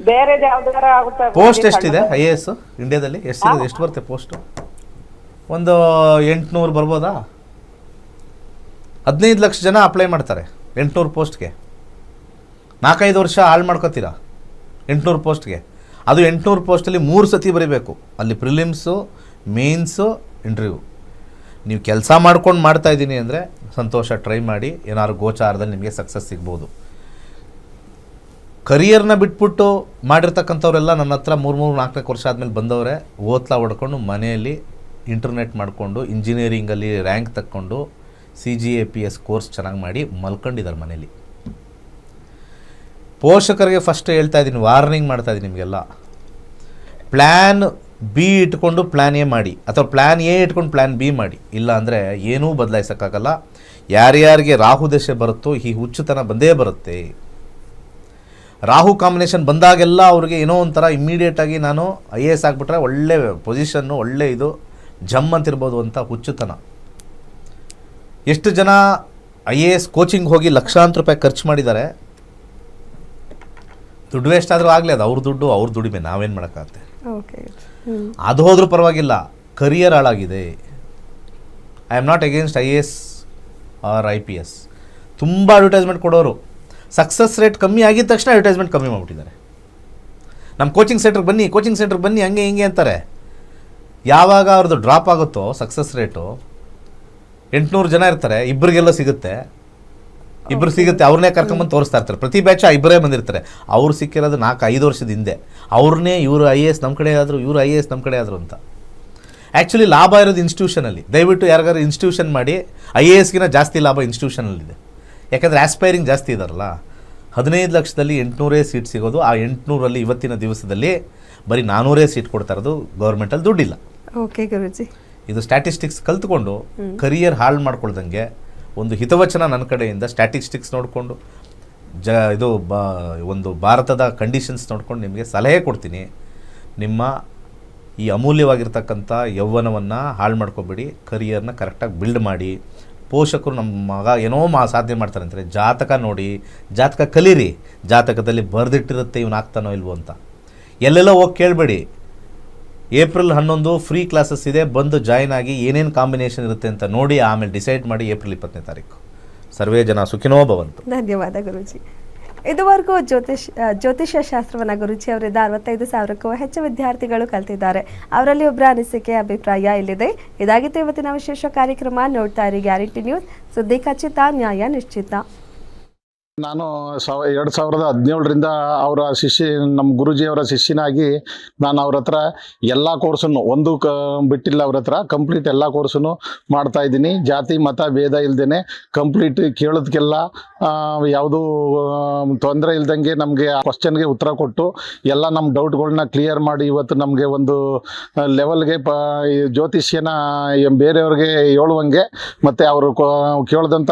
Speaker 8: ಬೇರೆ ಯಾವ್ದಾರ ಆಗುತ್ತೆ.
Speaker 2: ಪೋಸ್ಟ್ ಎಷ್ಟಿದೆ IAS ಇಂಡಿಯಾದಲ್ಲಿ? ಎಷ್ಟು ಬರುತ್ತೆ ಪೋಸ್ಟು? ಒಂದು 800 ಬರ್ಬೋದಾ? 15 ಲಕ್ಷ ಜನ ಅಪ್ಲೈ ಮಾಡ್ತಾರೆ 800 ಪೋಸ್ಟ್ಗೆ. 4-5 ವರ್ಷ ಹಾಳು ಮಾಡ್ಕೋತೀರಾ 800 ಪೋಸ್ಟ್ಗೆ. ಅದು 800 ಪೋಸ್ಟಲ್ಲಿ 3 ಸತಿ ಬರೀಬೇಕು. ಅಲ್ಲಿ ಪ್ರಿಲಿಮ್ಸು, ಮೇನ್ಸು, ಇಂಟರ್ವ್ಯೂ. ನೀವು ಕೆಲಸ ಮಾಡ್ಕೊಂಡು ಮಾಡ್ತಾಯಿದ್ದೀನಿ ಅಂದರೆ ಸಂತೋಷ, ಟ್ರೈ ಮಾಡಿ, ಏನಾದ್ರು ಗೋಚಾರದಲ್ಲಿ ನಿಮಗೆ ಸಕ್ಸಸ್ ಸಿಗ್ಬೋದು. ಕರಿಯರ್ನ ಬಿಟ್ಬಿಟ್ಟು ಮಾಡಿರ್ತಕ್ಕಂಥವ್ರೆಲ್ಲ ನನ್ನ ಹತ್ರ 3-4 ವರ್ಷ ಆದಮೇಲೆ ಬಂದವರೇ ಓತ್ಲಾ ಹೊಡ್ಕೊಂಡು ಮನೆಯಲ್ಲಿ ಇಂಟರ್ನೆಟ್ ಮಾಡಿಕೊಂಡು ಇಂಜಿನಿಯರಿಂಗಲ್ಲಿ ರ್ಯಾಂಕ್ ತಕ್ಕೊಂಡು CGAPS ಕೋರ್ಸ್ ಚೆನ್ನಾಗಿ ಮಾಡಿ ಮಲ್ಕೊಂಡಿದ್ದಾರೆ ಮನೇಲಿ. ಪೋಷಕರಿಗೆ ಫಸ್ಟ್ ಹೇಳ್ತಾ ಇದ್ದೀನಿ, ವಾರ್ನಿಂಗ್ ಮಾಡ್ತಾ ಇದ್ದೀನಿ ನಿಮಗೆಲ್ಲ. ಪ್ಲ್ಯಾನ್ ಬಿ ಇಟ್ಕೊಂಡು ಪ್ಲ್ಯಾನ್ ಎ ಮಾಡಿ, ಅಥವಾ ಪ್ಲ್ಯಾನ್ ಎ ಇಟ್ಕೊಂಡು ಪ್ಲ್ಯಾನ್ ಬಿ ಮಾಡಿ. ಇಲ್ಲ ಅಂದರೆ ಏನೂ ಬದಲಾಯಿಸೋಕ್ಕಾಗಲ್ಲ. ಯಾರ್ಯಾರಿಗೆ ರಾಹು ದಶೆ ಬರುತ್ತೋ ಈ ಹುಚ್ಚುತನ ಬಂದೇ ಬರುತ್ತೆ. ರಾಹು ಕಾಂಬಿನೇಷನ್ ಬಂದಾಗೆಲ್ಲ ಅವ್ರಿಗೆ ಏನೋ ಒಂಥರ ಇಮ್ಮಿಡಿಯೇಟಾಗಿ ನಾನು IAS ಆಗಿಬಿಟ್ರೆ ಒಳ್ಳೆ ಪೊಸಿಷನ್ನು, ಒಳ್ಳೆ ಇದು ಜಮ್ ಅಂತಿರ್ಬೋದು ಅಂತ ಹುಚ್ಚುತನ. ಎಷ್ಟು ಜನ IAS ಕೋಚಿಂಗ್ ಹೋಗಿ ಲಕ್ಷಾಂತರ ರೂಪಾಯಿ ಖರ್ಚು ಮಾಡಿದ್ದಾರೆ. ದುಡ್ಡು ವೇಸ್ಟ್ ಆದರೂ ಆಗಲಿ, ಅದು ಅವ್ರ ದುಡ್ಡು, ಅವ್ರ ದುಡಿಮೆ, ನಾವೇನು ಮಾಡೋಕ್ಕಾಗತ್ತೆ.
Speaker 1: ಓಕೆ.
Speaker 2: ಅದು ಹೋದ್ರೂ ಪರವಾಗಿಲ್ಲ, ಕರಿಯರ್ ಹಾಳಾಗಿದೆ. I am not against IAS or IPS. ತುಂಬ ಅಡ್ವರ್ಟೈಸ್ಮೆಂಟ್ ಕೊಡೋರು, ಸಕ್ಸಸ್ ರೇಟ್ ಕಮ್ಮಿ ಆಗಿದ ತಕ್ಷಣ ಅಡ್ವರ್ಟೈಸ್ಮೆಂಟ್ ಕಮ್ಮಿ ಮಾಡಿಬಿಟ್ಟಿದ್ದಾರೆ. ನಮ್ಮ ಕೋಚಿಂಗ್ ಸೆಂಟ್ರಿಗೆ ಬನ್ನಿ, ಕೋಚಿಂಗ್ ಸೆಂಟ್ರಿಗೆ ಬನ್ನಿ, ಹಂಗೆ ಹಿಂಗೆ ಅಂತಾರೆ. ಯಾವಾಗ ಅವ್ರದ್ದು ಡ್ರಾಪ್ ಆಗುತ್ತೋ ಸಕ್ಸಸ್ ರೇಟು, 800 ಜನ ಇರ್ತಾರೆ, ಇಬ್ಬರಿಗೆಲ್ಲ ಸಿಗುತ್ತೆ, ಅವ್ರನ್ನೇ ಕರ್ಕೊಂಬಂದು ತೋರಿಸ್ತಾ ಇರ್ತಾರೆ. ಪ್ರತಿ ಬ್ಯಾಚ್ ಇಬ್ಬರೇ ಬಂದಿರ್ತಾರೆ. ಅವ್ರು ಸಿಕ್ಕಿರೋದು 4-5 ವರ್ಷದ ಹಿಂದೆ. ಅವ್ರನ್ನೇ ಇವರು IAS ನಮ್ಮ ಕಡೆ ಆದರು, ಇವರು IAS ನಮ್ಮ ಕಡೆ ಆದರು ಅಂತ. ಆ್ಯಕ್ಚುಲಿ ಲಾಭ ಇರೋದು ಇನ್ಸ್ಟಿಟ್ಯೂಷನಲ್ಲಿ. ದಯವಿಟ್ಟು ಯಾರಿಗಾರು ಇನ್ಸ್ಟಿಟ್ಯೂಷನ್ ಮಾಡಿ. IASಗಿನ ಜಾಸ್ತಿ ಲಾಭ ಇನ್ಸ್ಟಿಟ್ಯೂಷನಲ್ಲಿದೆ. ಯಾಕಂದರೆ ಆಸ್ಪೈರಿಂಗ್ ಜಾಸ್ತಿ ಇದಾರಲ್ಲ. 15 ಲಕ್ಷದಲ್ಲಿ 800 ಸೀಟ್ ಸಿಗೋದು. ಆ 800ರಲ್ಲಿ ಇವತ್ತಿನ ದಿವಸದಲ್ಲಿ ಬರೀ 400 ಸೀಟ್ ಕೊಡ್ತಾ ಇರೋದು. ಗೌರ್ಮೆಂಟಲ್ಲಿ ದುಡ್ಡಿಲ್ಲ.
Speaker 1: ಓಕೆ ಗುರುಜಿ.
Speaker 2: ಇದು ಸ್ಟ್ಯಾಟಿಸ್ಟಿಕ್ಸ್ ಕಲ್ತ್ಕೊಂಡು ಕರಿಯರ್ ಹಾಳು ಮಾಡ್ಕೊಳ್ದಂಗೆ ಒಂದು ಹಿತವಚನ ನನ್ನ ಕಡೆಯಿಂದ ಸ್ಟ್ಯಾಟಿಸ್ಟಿಕ್ಸ್ ನೋಡಿಕೊಂಡು ಒಂದು ಭಾರತದ ಕಂಡೀಷನ್ಸ್ ನೋಡ್ಕೊಂಡು ನಿಮಗೆ ಸಲಹೆ ಕೊಡ್ತೀನಿ. ನಿಮ್ಮ ಈ ಅಮೂಲ್ಯವಾಗಿರ್ತಕ್ಕಂಥ ಯೌವನವನ್ನು ಹಾಳು ಮಾಡ್ಕೊಬೇಡಿ. ಕರಿಯರ್ನ ಕರೆಕ್ಟಾಗಿ ಬಿಲ್ಡ್ ಮಾಡಿ. ಪೋಷಕರು ನಮ್ಮ ಮಗ ಏನೋ ಸಾಧನೆ ಮಾಡ್ತಾರೆ ಅಂತಾರೆ, ಜಾತಕ ನೋಡಿ, ಜಾತಕ ಕಲೀರಿ. ಜಾತಕದಲ್ಲಿ ಬರೆದಿಟ್ಟಿರುತ್ತೆ ಇವನು ಆಗ್ತಾನೋ ಇಲ್ವೋ ಅಂತ. ಎಲ್ಲೆಲ್ಲ ಹೋಗಿ ಕೇಳಬೇಡಿ. ಏಪ್ರಿಲ್ 11 ಫ್ರೀ ಕ್ಲಾಸಸ್ ಇದೆ, ಬಂದು ಜಾಯ್ನ್ ಆಗಿ ಏನೇನು ಕಾಂಬಿನೇಷನ್ ಇರುತ್ತೆ ಅಂತ ನೋಡಿ ಆಮೇಲೆ ಡಿಸೈಡ್ ಮಾಡಿ. ಏಪ್ರಿಲ್ 20ನೇ ತಾರೀಕು. ಸರ್ವೇ ಜನ ಸುಖಿನೋ ಭವಂತು.
Speaker 1: ಧನ್ಯವಾದ ಗುರುಜಿ. ಇದುವರೆಗೂ ಜ್ಯೋತಿಷ್ಯ ಶಾಸ್ತ್ರವನ್ನು ಗುರುಜಿ ಅವರಿಂದ 65,000ಕ್ಕೂ ಹೆಚ್ಚು ವಿದ್ಯಾರ್ಥಿಗಳು ಕಲ್ತಿದ್ದಾರೆ. ಅವರಲ್ಲಿ ಒಬ್ಬರ ಅನಿಸಿಕೆ, ಅಭಿಪ್ರಾಯ ಇಲ್ಲಿದೆ. ಇದಾಗಿತ್ತು ಇವತ್ತಿನ ವಿಶೇಷ ಕಾರ್ಯಕ್ರಮ. ನೋಡ್ತಾ ಇರಿ ಗ್ಯಾರಂಟಿ ನ್ಯೂಸ್. ಸುದ್ದಿ ಖಚಿತ, ನ್ಯಾಯ ನಿಶ್ಚಿತ.
Speaker 9: ನಾನು 2017ರಿಂದ ಅವರ ನಮ್ಮ ಗುರುಜಿಯವರ ಶಿಷ್ಯನಾಗಿ ನಾನು ಅವ್ರ ಹತ್ರ ಎಲ್ಲ ಕೋರ್ಸನ್ನು ಒಂದು ಬಿಟ್ಟಿಲ್ಲ. ಅವ್ರ ಹತ್ರ ಕಂಪ್ಲೀಟ್ ಎಲ್ಲ ಕೋರ್ಸನ್ನು ಮಾಡ್ತಾ ಇದ್ದೀನಿ. ಜಾತಿ ಮತ ಭೇದ ಇಲ್ದೇನೆ ಕಂಪ್ಲೀಟ್ ಕೇಳೋದಕ್ಕೆಲ್ಲ ಯಾವುದೂ ತೊಂದರೆ ಇಲ್ದಂಗೆ ನಮಗೆ ಕ್ವಶನ್ಗೆ ಉತ್ತರ ಕೊಟ್ಟು ಎಲ್ಲ ನಮ್ಮ ಡೌಟ್ಗಳನ್ನ ಕ್ಲಿಯರ್ ಮಾಡಿ ಇವತ್ತು ನಮಗೆ ಒಂದು ಲೆವೆಲ್ಗೆ ಜ್ಯೋತಿಷ್ಯನ ಬೇರೆಯವ್ರಿಗೆ ಹೇಳುವಂಗೆ ಮತ್ತು ಅವರು ಕೇಳಿದಂಥ